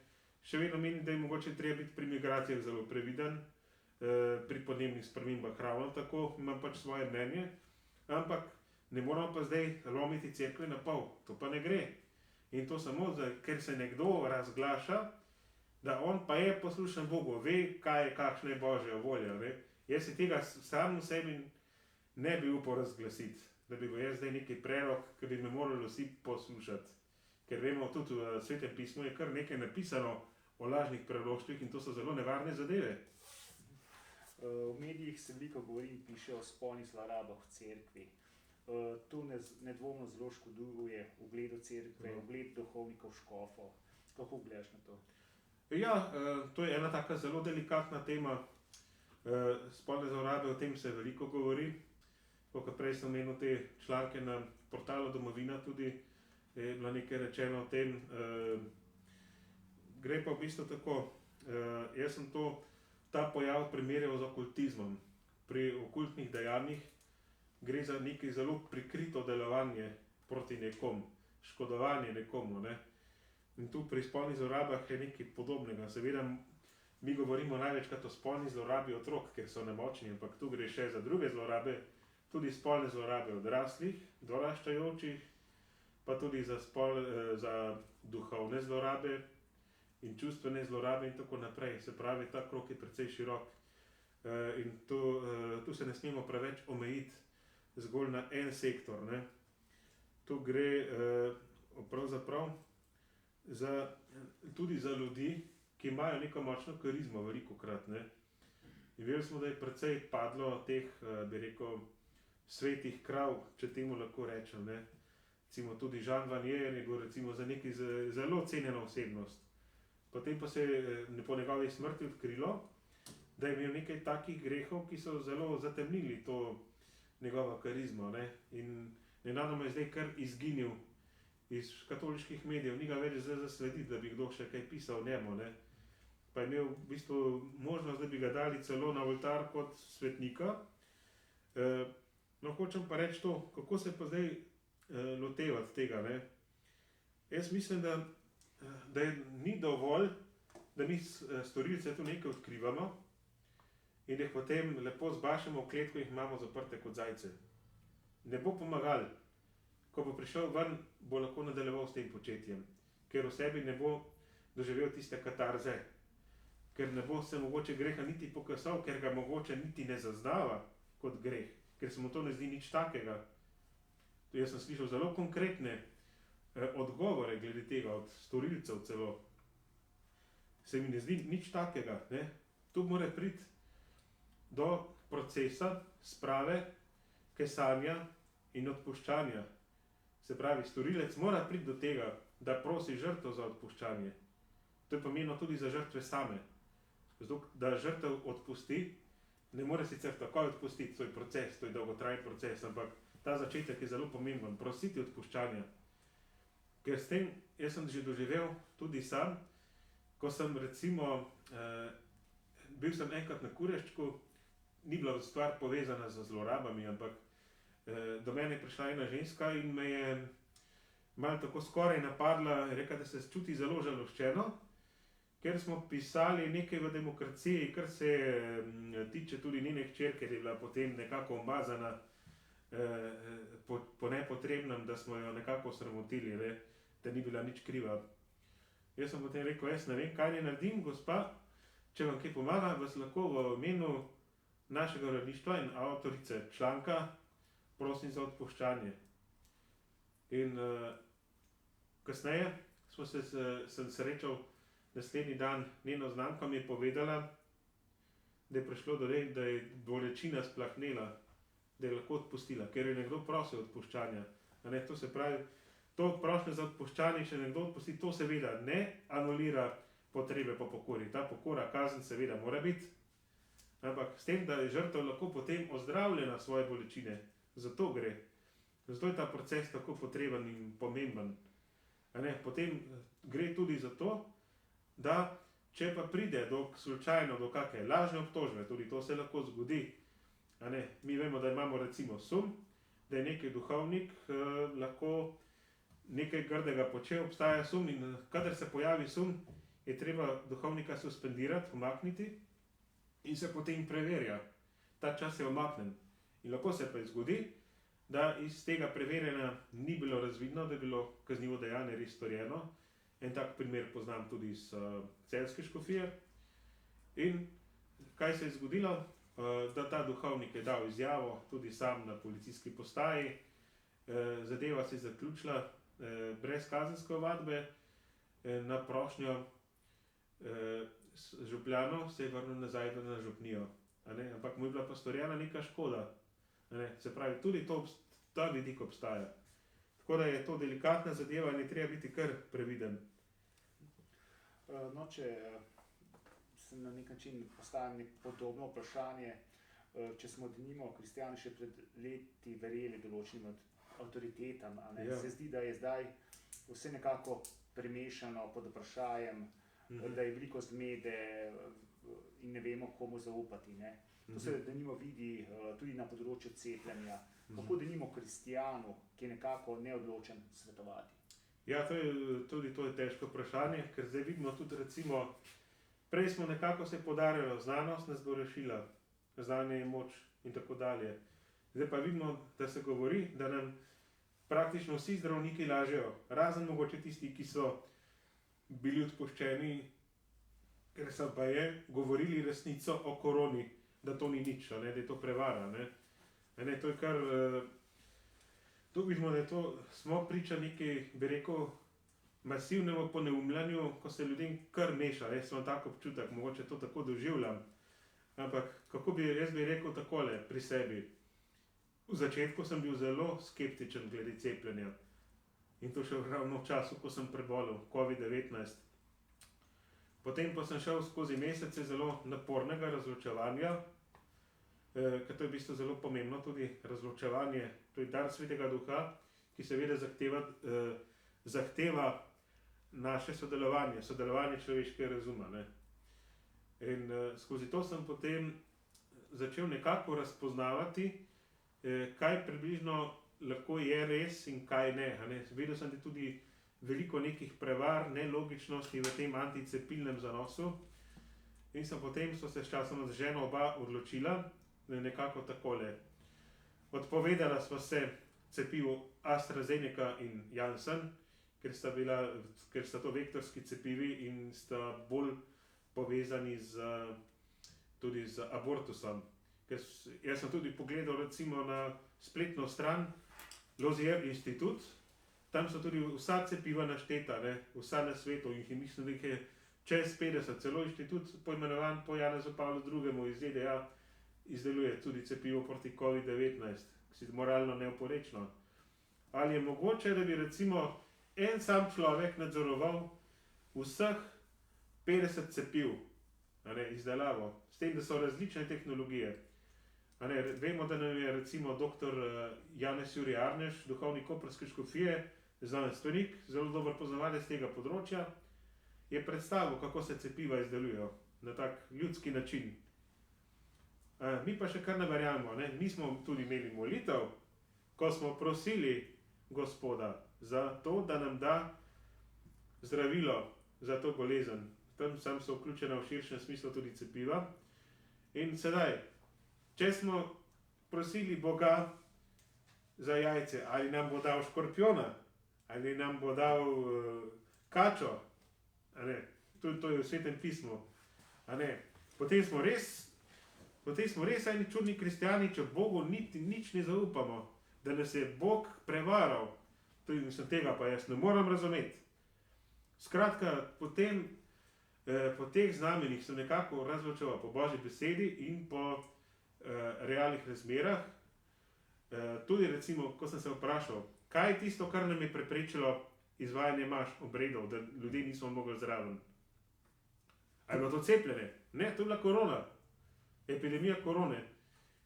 A: še vedno menim, da je mogoče treba biti pri migracijah zelo previden, pri podnebnih spremembah ravno tako, imam pač svoje mnenje, ampak ne moramo pa zdaj lomiti cerkve na pol, to pa ne gre. In to samo, ker se nekdo razglaša, da on pa je poslušen Bogu, ve, kakšna je Božja volja. Jaz se tega sam v sebi ne bi upal razglasiti, da bi bil jaz zdaj neki prerok, ki bi me morali vsi poslušati. Ker vemo, tudi v Svetem pismu je kar nekaj napisano o lažnih proroštvih in to so zelo nevarne zadeve.
B: V medijih se veliko govori in piše o spolnih zlorabah v cerkvi. To nedvomno zelo škoduje ugledu cerkve, ugled duhovnikov, škofov. Kako gledaš na to?
A: Ja, to je ena taka zelo delikatna tema. Spolne zlorabe, o tem se veliko govori. Kot prej sem omenil te članke na portalu Domovina tudi, je bilo nekaj rečeno o tem. Gre pa v bistvu tako, jaz sem ta pojav primerjal z okultizmom. Pri okultnih dejanjih gre za nekaj zelo prikrito delovanje proti nekomu, škodovanje nekomu. In tu pri spolnih zlorabah je nekaj podobnega. Seveda mi govorimo največkrat o spolni zlorabi otrok, ker so nemočni, ampak tu gre še za druge zlorabe, tudi spolne zlorabe odraslih, doraščajočih, pa tudi za duhovne zlorabe in čustvene zlorabe in tako naprej. Se pravi, ta krog je precej širok in tu se ne smemo preveč omejiti zgolj na en sektor. Ne. Tu gre pravzaprav tudi za ljudi, ki imajo neko močno karizmo velikokrat. Ne. In videli smo, da je precej padlo teh, bi rekel, svetih krav, če temu lahko rečem. Ne. Recimo tudi Jean Vanier je bil recimo za neki zelo cenjena osebnost. Potem pa se je po njegovi smrti odkrilo, da je imel nekaj takih grehov, ki so zelo zatemnili to njegovo karizmo. Ne. In nenadoma je zdaj kar izginil iz katoliških medijev, ni ga več zaslediti, da bi kdo še kaj pisal o njemu. Ne. Pa je imel v bistvu možnost, da bi ga dali celo na oltar kot svetnika. No, hočem pa reči to, kako se pa zdaj lotevati tega. Ne. Jaz mislim, da ni dovolj, da mi storilce tu nekaj odkrivamo in jih potem lepo zbašemo v kletko in jih imamo zaprte kot zajce. Ne bo pomagal. Ko bo prišel ven, bo lahko nadaljeval s tem početjem, ker v sebi ne bo doživel tiste katarze, ker ne bo se mogoče greha niti pokasal, ker ga mogoče niti ne zaznava kot greh, ker se mu to ne zdi nič takega. Jaz sem slišal zelo konkretne odgovore glede tega od storilcev celo. Se mi ne zdi nič takega. Ne? Tu mora priti do procesa sprave, kesanja in odpuščanja. Se pravi, storilec mora priti do tega, da prosi žrtev za odpuščanje. To je pomembno tudi za žrtve same. Zato, da žrtev odpusti, ne more sicer takoj odpustiti, to je proces, to je dolgotrajen proces, ampak ta začetek je zelo pomemben, prositi odpuščanja. Ker s tem, jaz sem že doživel tudi sam, ko sem recimo, bil sem enkrat na Kureščku, ni bila stvar povezana z zlorabami, ampak do mene je prišla ena ženska in me je malo tako skoraj napadla, rekla, da se čuti zelo žaloščeno, ker smo pisali nekaj v demokraciji, kar se tiče tudi njene hčerke, ker je bila potem nekako umazana po nepotrebnem, da smo jo nekako sramotili, da ni bila nič kriva. Jaz sem potem rekel, jaz ne vem, kaj ne naredim, gospa, če vam kaj pomaga, vas lahko v imenu našega uredništva in avtorice članka prosim za odpuščanje. In kasneje sem srečal naslednji dan, njeno znamka mi je povedala, da je prišlo do tega, da je bolečina splahnela, da je lahko odpustila, ker je nekdo prosil odpuščanja. To se pravi, to prošnje za odpuščanje, če nekdo odpusti, to seveda ne anulira potrebe po pokori. Ta pokora, kazen seveda mora biti, ampak s tem, da je žrtev lahko potem ozdravljena svoje bolečine, zato gre. Zato je ta proces tako potreben in pomemben. Potem gre tudi za to, da če pa pride slučajno do kakšne lažne obtožbe, tudi to se lahko zgodi. Mi vemo, da imamo recimo sum, da je neki duhovnik lahko nekaj grdega počel, obstaja sum in kadar se pojavi sum, je treba duhovnika suspendirati, umakniti in se potem preverja. Ta čas je umaknen. In lahko se pa zgodi, da iz tega preverjanja ni bilo razvidno, da je bilo kaznivo dejanje res storjeno. En tak primer poznam tudi iz Celjske škofije. In kaj se je zgodilo? Da ta duhovnik je dal izjavo, tudi sam na policijski postaji. Zadeva se je zaključila brez kazenske ovadbe. Na prošnjo župljanov se je vrnil nazaj na župnijo. Ampak mu je bila pa storjena neka škoda. Se pravi, tudi ta vidik obstaja. Tako da je to delikatna zadeva in je treba biti kar previden.
B: No, če se na nek način postavim podobno vprašanje, če smo denimo kristjani še pred leti verjeli določenim avtoritetam, se zdi, da je zdaj vse nekako premešano pod vprašajem, da je veliko zmede in ne vemo, komu zaupati. To se denimo vidi tudi na področju cepljenja. Kako denimo kristjanu, ki je nekako neodločen, svetovati?
A: Ja, tudi to je težko vprašanje, ker zdaj vidimo tudi recimo, prej smo nekako se podarjali, znanost nas bo rešila, znanje je moč in tako dalje. Zdaj pa vidimo, da se govori, da nam praktično vsi zdravniki lažejo, razen mogoče tisti, ki so bili odpuščeni, ker so pa govorili resnico o koroni, da to ni nič, da je to prevara. To je kar, tu vidimo, da smo priča nekaj, bi rekel, masivnemu poneumljanju, ko se ljudem kar meša. Jaz imam tako občutek, mogoče to tako doživljam. Ampak jaz bi rekel takole pri sebi. V začetku sem bil zelo skeptičen glede cepljenja. In to še ravno v času, ko sem prebolel COVID-19. Potem pa sem šel skozi mesece zelo napornega razločevanja, ker to je v bistvu zelo pomembno, tudi razločevanje, to je dar Svetega Duha, ki seveda zahteva naše sodelovanje človeškega razuma. In skozi to sem potem začel nekako razpoznavati, kaj približno lahko je res in kaj ne. Videl sem tudi veliko nekih prevar, nelogičnosti v tem anticepilnem zanosu in so se sčasoma z ženo oba odločila, nekako takole. Odpovedala sva se cepivu AstraZeneca in Janssen, ker sta to vektorski cepivi in sta bolj povezani tudi z abortusom. Jaz sem tudi pogledal recimo na spletno stran Lozier Institut, tam so tudi vsa cepiva našteta, vsa na svetu, in jih mislim, da je čez 50, celo inštitut poimenovan po Janezu Pavlu II. Iz ZDA izdeluje tudi cepivo proti COVID-19, ki je moralno neoporečno. Ali je mogoče, da bi recimo en sam človek nadzoroval vseh 50 cepiv, izdelavo, s tem, da so različne tehnologije. Vemo, da nam je recimo dr. Janez Jurij Arneš, duhovnik koprske škofije, znanstvenik, zelo dober poznavalec tega področja, je predstavil, kako se cepiva izdelujejo na tak ljudski način. Mi pa še kar ne verjamemo, mi smo tudi imeli molitev, ko smo prosili Gospoda za to, da nam da zdravilo za to bolezen. Tam sam so vključena v širšem smislu tudi cepiva. In sedaj, če smo prosili Boga za jajce, ali nam bo dal škorpiona, ali nam bo dal kačo, to je v Svetem pismu. Potem smo res eni čudni kristjani, če Bogu nič ne zaupamo, da nas je Bog prevaral. Tega pa jaz ne moram razumeti. Skratka, potem po teh znamenjih sem nekako razločeval po Božji besedi in po realnih razmerah. Tudi recimo, ko sem se vprašal, kaj je tisto, kar nam je preprečilo izvajanje obredov, da ljudje nismo mogli zraven. Ali je bilo to cepljenje? Ne, to je bila korona. Epidemija korone.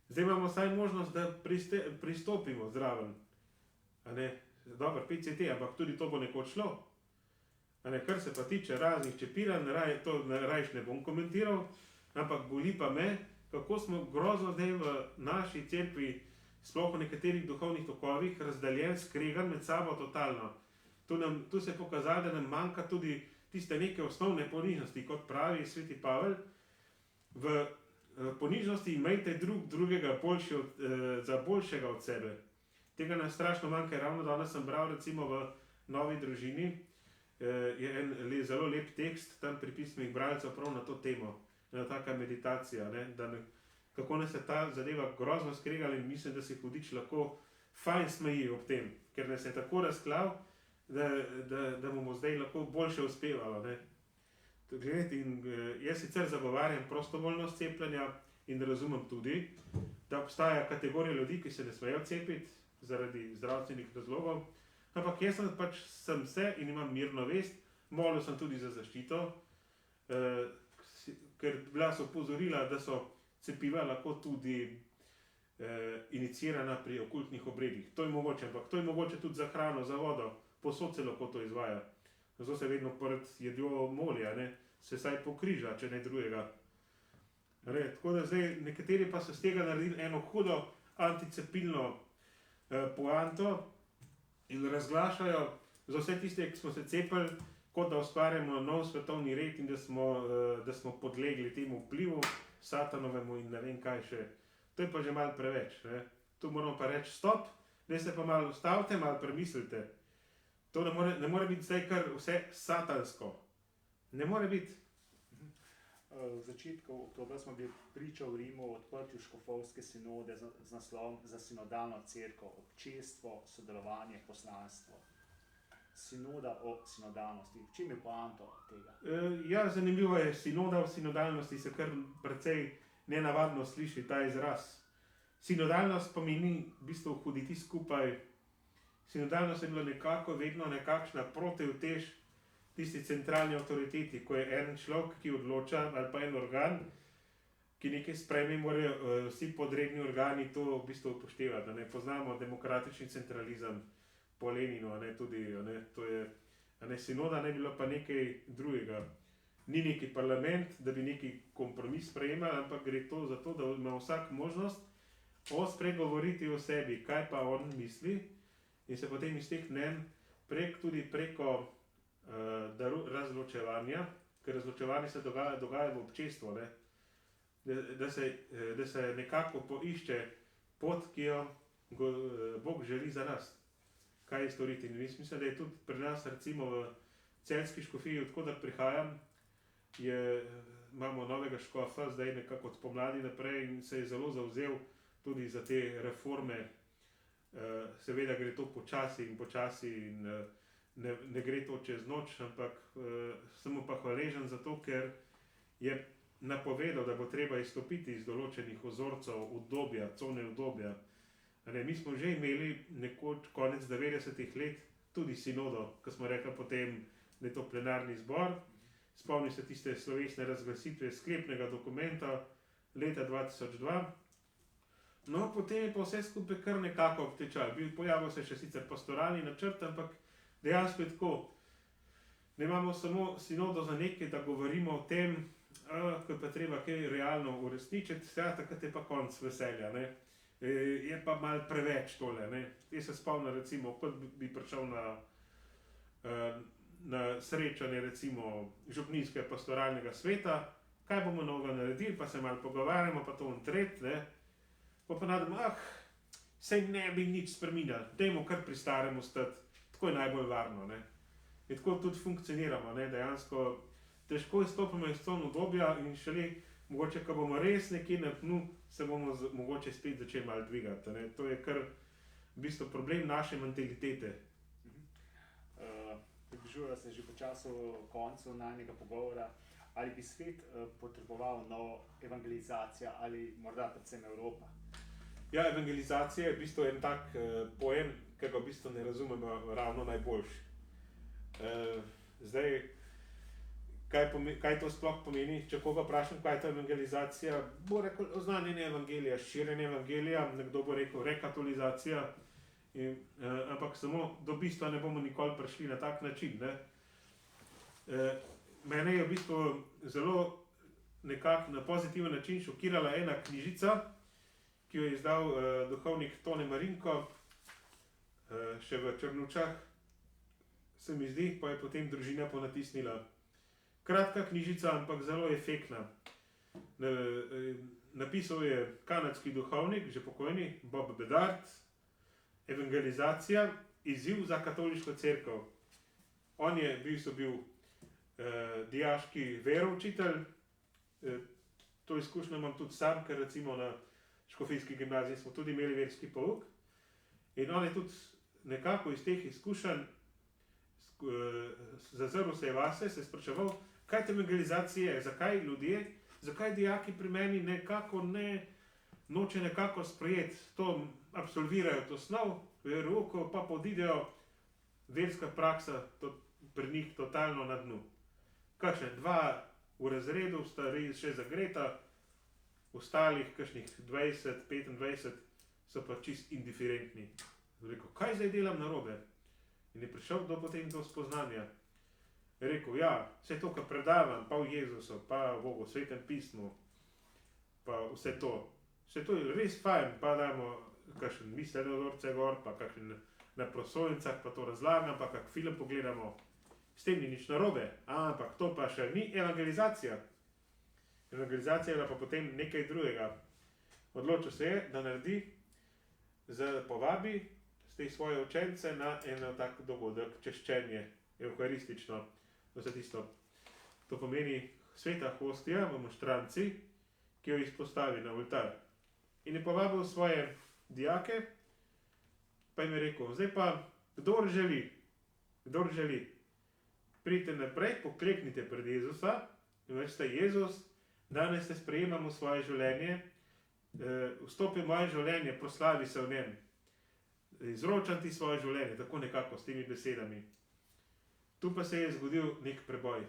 A: Zdaj imamo vsaj možnost, da pristopimo zraven. Dobro, PCT, ampak tudi to bo nekoč šlo. Kar se pa tiče raznih čepiranj, rajš ne bom komentiral, ampak boli pa me, kako smo grozno zdaj v naši cerkvi, sploh v nekaterih duhovnih tokovih, razdeljen, skregan med sabo totalno. Tu se je pokazalo, da nam manjka tudi tiste neke osnovne ponižnosti, kot pravi sveti Pavel. V ponižnosti imejte drugega za boljšega od sebe. Tega nam strašno manjka. Ravno danes sem bral recimo v Novi družini, je en zelo lep tekst, tam pri pismih bralcev prav na to temo, ena taka meditacija, kako nas je ta zadeva grozno skregala in mislim, da se hudič lahko fajn smeji ob tem, ker nas je tako razklal, da bomo zdaj lahko boljše uspevalo. Jaz sicer zagovarjam prostovoljnost cepljenja in razumem tudi, da obstaja kategorija ljudi, ki se ne smejo cepiti zaradi zdravstvenih razlogov, ampak jaz sem se in imam mirno vest, molil sem tudi za zaščito, ker bila so opozorila, da so cepiva lahko tudi inicirana pri okultnih obredih. To je mogoče, ampak to je mogoče tudi za hrano, za vodo, posod se lahko to izvaja. Zato se vedno pred jedjo moli, se vsaj pokriža, če ne drugega. Tako da zdaj nekateri pa so z tega naredili eno hudo anticepilno poanto in razglašajo za vse tiste, ki smo se cepili, kot da ustvarjamo nov svetovni red in da smo podlegli temu vplivu, satanovemu in ne vem kaj še. To je pa že malo preveč. tu moramo pa reči stop, da se pa malo ustavite, malo premislite. To ne more biti zdaj kar vse satansko. Ne more biti.
B: V začetku oktobra smo bili priča v Rimu o odprtju škofovske sinode z naslovom Za sinodalno cerkev, občestvo, sodelovanje, poslanstvo. Sinoda o sinodalnosti. V čem je poanta tega?
A: Ja, zanimivo je, sinoda v sinodalnosti se kar precej nenavadno sliši ta izraz. Sinodalnost pomeni v bistvu hoditi skupaj. Sinodalnost je bila nekako vedno nekakšna protiutež tisti centralni avtoriteti, ko je en človek, ki odloča, ali pa en organ, ki nekaj sprejme, morajo vsi podredni organi to v bistvu upoštevati. Ne poznamo demokratični centralizem po Leninu, tudi, to je, sinoda ne bilo pa nekaj drugega. Ni neki parlament, da bi neki kompromis sprejemal, ampak gre to za to, da ima vsak možnost spregovoriti o sebi, kaj pa on misli, in se potem iz teh mnenj tudi preko razločevanja, ker razločevanje se dogaja v občestvu, da se nekako poišče pot, ki jo Bog želi za nas. Kaj je storiti? In mislim, da je tudi pri nas, recimo v Celjski škofiji, odkudar prihajam, imamo novega škofa, zdaj nekako od pomladi naprej, in se je zelo zavzel tudi za te reforme. Seveda gre to počasi in ne gre to čez noč, ampak sem mu pa hvaležen za to, ker je napovedal, da bo treba izstopiti iz določenih vzorcev obdobja, cone obdobja. Mi smo že imeli nekoč konec 90-ih let tudi sinodo, ko smo rekli potem, da je to plenarni zbor. Spomni se tiste slovesne razglasitve sklepnega dokumenta leta 2002. No, potem je pa vse skupaj kar nekako obtečalo. Pojavil se še sicer pastoralni načrt, ampak dejansko je tako. Ne imamo samo sinodo za nekaj, da govorimo o tem, ko pa treba kaj realno uresničiti, takrat je pa konc veselja. Je pa malo preveč tole. Jaz se spomnim, recimo, kot bi prišel na srečanje recimo župnijskega pastoralnega sveta, kaj bomo novega naredili, pa se malo pogovarjamo, pa to on tret, pa nadam, sej ne bi nič spreminjali, dajmo kar pri starem ostati, tako je najbolj varno. In tako tudi funkcioniramo, dejansko težko izstopimo iz cone obdobja in šele mogoče, ko bomo res nekje na dnu, se bomo mogoče spet začeli malo dvigati. To je kar v bistvu problem naše mentalitete.
B: Približuje se že po času koncu najnega pogovora. Ali bi svet potreboval novo evangelizacijo ali morda predvsem Evropa?
A: Ja, evangelizacija je v bistvu en tak pojem, ki ga v bistvu ne razumemo ravno najboljši. Zdaj, kaj to sploh pomeni? Če koga vprašam, kaj je to evangelizacija, bo rekel oznanjanje evangelija, širjenje evangelija, nekdo bo rekel rekatolizacija, ampak samo do bistva ne bomo nikoli prišli na tak način. Mene je v bistvu zelo nekako na pozitiven način šokirala ena knjižica, ki jo je izdal duhovnik Tone Marinko, še v Črnučah, se mi zdi, pa je potem družina ponatisnila. Kratka knjižica, ampak zelo efektna. Napisal je kanadski duhovnik, že pokojni, Bob Bedard, Evangelizacija, izziv za katoliško cerkev. On je bil dijaški veroučitelj, to izkušnjo imam tudi sam, ker recimo na škofijski gimnaziji smo tudi imeli verski pouk. In on je tudi nekako iz teh izkušenj zazrl se je vase, se je spraševal, kaj te evangelizacije je, zakaj ljudje, zakaj dijaki pri meni nekako noče nekako sprejeti, to absolvirajo to snov, verouko, pa podidejo, verska praksa pri njih totalno na dnu. Kakšne 2 v razredu sta še zagreta, ostalih, kakšnih 20, 25, so pa čist indiferentni. Rekel, kaj zdaj delam narobe? In je prišel potem do spoznanja. Je rekel, ja, vse to, kar predavam, pa v Jezusu, pa v Bogu, svetem pismu, pa vse to je res fajn, pa damo kakšen miselne vzorce gor, pa kakšen na prosojnicah, pa to razlagam, pa kak film pogledamo. S tem ni nič narobe, ampak to pa še ni evangelizacija. Evangelizacija je pa potem nekaj drugega. Odločil se je, da naredi povabi te svoje učence na en tak dogodek, češčenje, evharistično, vse tisto. To pomeni sveta hostija v moštranci, ki jo izpostavi na oltar. In je povabil svoje dijake, pa jim je rekel, zdaj pa, kdor želi, pridite naprej, pokleknite pred Jezusa in rečete, Jezus, danes te sprejemam v svoje življenje, vstopi v moje življenje, proslavi se v njem, izročam ti svoje življenje, tako nekako s temi besedami. Tu pa se je zgodil nek preboj.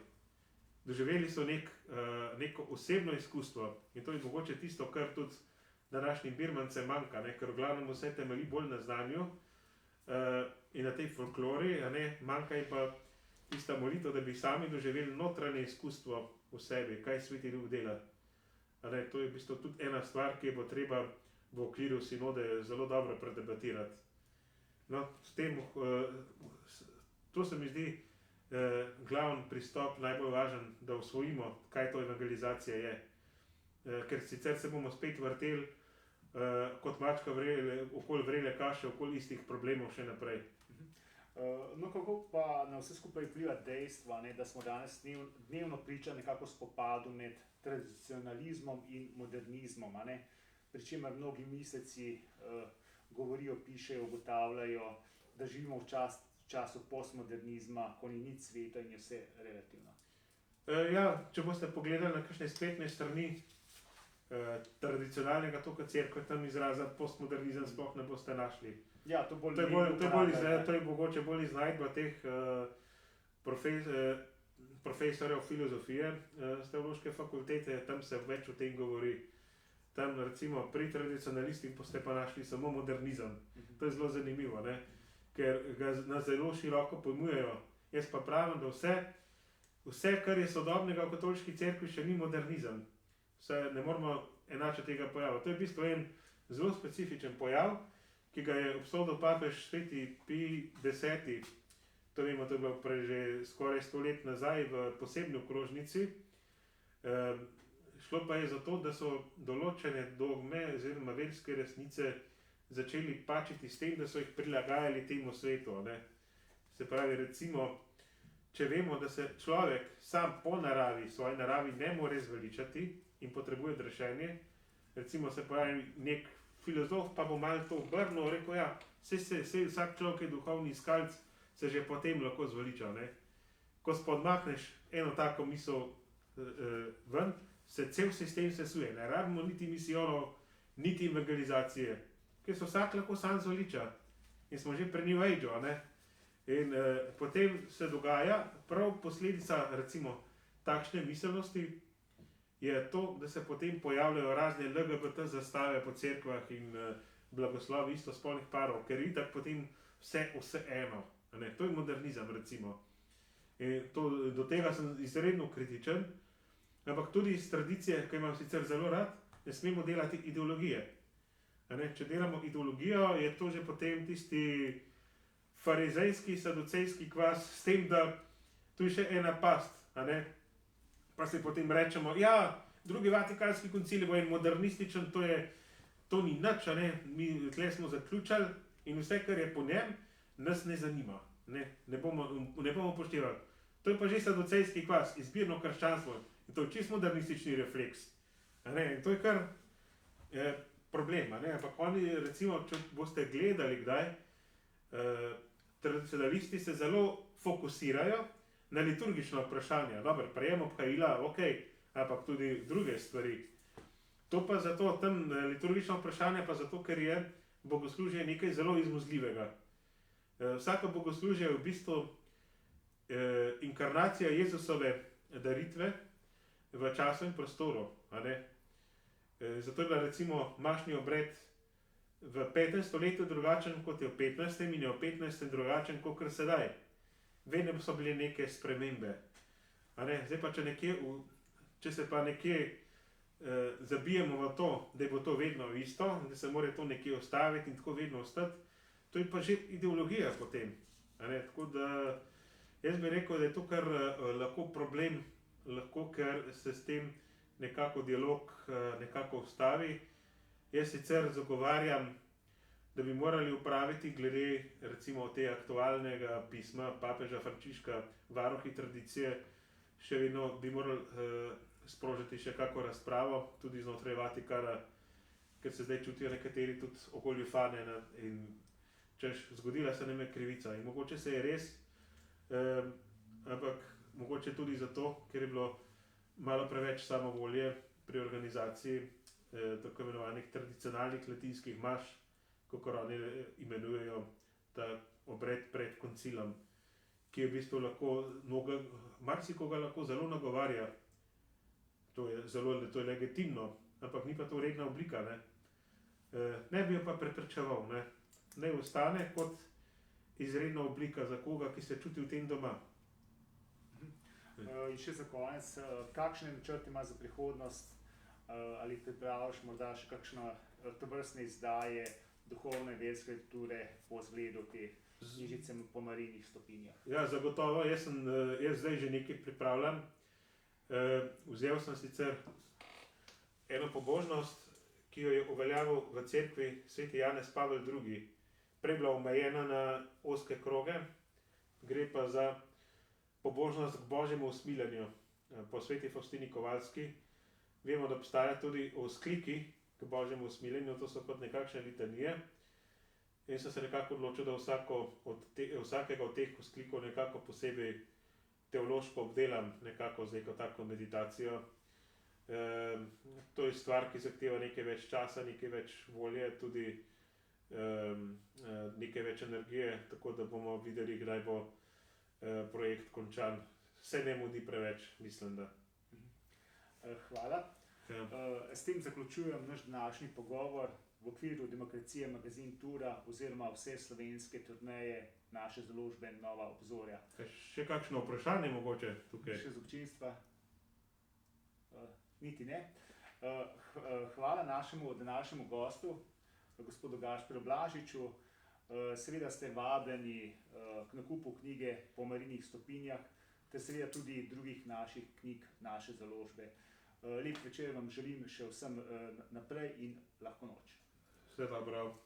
A: Doživeli so neko osebno izkustvo in to je mogoče tisto, kar tudi današnjim Birmancem manjka, ne? Ker v glavnem vse temelji bolj na znanju in na tej folklori, manjka jim pa tista molitev, da bi sami doživeli notranje izkustvo v sebi, kaj Sveti Duh dela. To je v bistvu tudi ena stvar, ki bo treba v okviru sinode zelo dobro predebatirati. No, s tem, to se mi zdi glavni pristop, najbolj važen, da osvojimo, kaj to evangelizacija je. Ker sicer se bomo spet vrteli kot mačka okoli vrele kaše, okoli istih problemov še naprej.
B: No, kako pa na vse skupaj vpliva dejstva, da smo danes dnevno priča nekako spopadu med tradicionalizmom in modernizmom, pri čemer mnogi misleci govorijo, pišejo, ugotavljajo, da živimo v času postmodernizma, ko ni nič sveta in je vse relativno.
A: Ja, če boste pogledali na kakšne spletne strani tradicionalnega toka cerkve, tam izraza postmodernizem sploh ne boste našli.
B: Ja, to
A: je mogoče bolj iznajdba teh profesorjev filozofije z teološke fakultete, tam se več o tem govori. Tam recimo pri tradicionalistih boste pa našli samo modernizem. To je zelo zanimivo, ker ga na zelo široko pojmujejo. Jaz pa pravim, da vse, kar je sodobnega v katoliški cerkvi, še ni modernizem. Ne moramo enačiti tega pojava. To je v bistvu en zelo specifičen pojav, ki ga je obsodil papež Sveti Pij X. To vemo, to je bilo prej že skoraj 100 let nazaj v posebni okrožnici. Šlo pa je za to, da so določene dogme oziroma verske resnice začeli pačiti s tem, da so jih prilagajali temu svetu. Se pravi, recimo, če vemo, da se človek sam po naravi, svoji naravi ne more zveličati in potrebuje odrešenje, recimo se pravi nek filozof pa bo malo to obrnil, rekel, ja, saj vsak človek je duhovni iskalec, se že potem lahko zveliča. Ko spodmakneš eno tako misel ven, se cel sistem sesuje, ne rabimo niti misijonov, niti evangelizacije, ker se vsak lahko sam zveliča in smo že pri New Ageu, in potem se dogaja, prav posledica recimo takšne miselnosti je to, da se potem pojavljajo razne LGBT zastave po cerkvah in blagoslovi istospolnih parov, ker je tako potem vse eno. To je modernizem recimo. In do tega sem izredno kritičen, ampak tudi iz tradicije, ki imam sicer zelo rad, ne smemo delati ideologije. Če delamo ideologijo, je to že potem tisti farizejski, saducejski kvas s tem, da tu je še ena past, pa si potem rečemo, ja, drugi vatikanski koncil bo en modernističen, to ni nič, mi tle smo zaključali in vse, kar je po njem, nas ne zanima, ne bomo upoštevali. To je pa že saducejski kvas, izbirno krščanstvo, in to je čisto modernistični refleks. In to je kar problem, ampak oni, recimo, če boste gledali kdaj, tradicionalisti se zelo fokusirajo na liturgično vprašanje. Dobro, prejem obhajila, ok, ampak tudi druge stvari. To pa zato, tam liturgično vprašanje pa zato, ker je bogoslužje nekaj zelo izmuzljivega. Vsako bogoslužje je v bistvu inkarnacija Jezusove daritve v času in prostoru. Zato je bila recimo mašni obred v 15. stoletju drugačen kot je v 15. in je v 15. drugačen kot kar sedaj. Vedno so bile neke spremembe. Zdaj pa, če se pa nekje zabijemo v to, da bo to vedno isto, da se mora to nekje ostaviti in tako vedno ostati, to je pa že ideologija potem. Tako da jaz bi rekel, da je to kar lahko problem, ker se s tem nekako dialog nekako ustavi. Jaz sicer zagovarjam da bi morali upraviti glede recimo te aktualnega pisma papeža Frančiška, varuhi tradicije, še vedno bi morali sprožiti še kako razpravo, tudi znotraj Vatikana, ker se zdaj čutijo nekateri tudi ogoljufane in češ, zgodila se nam je krivica. In mogoče se je res, ampak mogoče tudi zato, ker je bilo malo preveč samovolje pri organizaciji tako imenovanih tradicionalnih latinskih maš, kako oni imenujejo ta obred pred koncilom, ki je v bistvu lahko marsikoga lahko zelo nagovarja. To je legitimno, ampak ni pa to redna oblika. Ne bi jo pa preprečeval. Ne ostane kot izredna oblika za koga, ki se čuti v tem doma.
B: In še za konec, kakšne načrte ima za prihodnost, ali pripravljaš morda še kakšno tovrstne izdaje duhovne verske literature po zgledu te knjižice po Marijinih stopinjah?
A: Ja, zagotovo. Jaz zdaj že nekaj pripravljam. Vzel sem sicer eno pobožnost, ki jo je uveljavil v cerkvi sveti Janez Pavel II. Prej bila omejena na ozke kroge, gre pa za pobožnost k Božjemu usmiljenju po sveti Faustini Kovalski. Vemo, da obstaja tudi vzkliki k Božjemu usmiljenju, to so kot nekakšne litanije. In sem se nekako odločil, da vsakega od teh vzklikov nekako posebej teološko obdelam, nekako zdaj kot tako meditacijo. To je stvar, ki zahteva nekaj več časa, nekaj več volje, tudi nekaj več energije, tako da bomo videli, kdaj bo projekt končan. Se ne mudi preveč, mislim, da.
B: Hvala.
A: Ja.
B: S tem zaključujem naš današnji pogovor v okviru Demokracije magazin Tura oziroma vse slovenske turneje naše založbe Nova obzorja.
A: Še kakšno vprašanje mogoče tukaj?
B: Še z občinstva? Niti ne. Hvala našemu današnjemu gostu, gospodu Gašperju Blažiču. Seveda ste vabljeni k nakupu knjige Po Marijinih stopinjah, ter seveda tudi drugih naših knjig naše založbe. Lep večer vam želim še vsem naprej in lahko noč.
A: Vse dobro.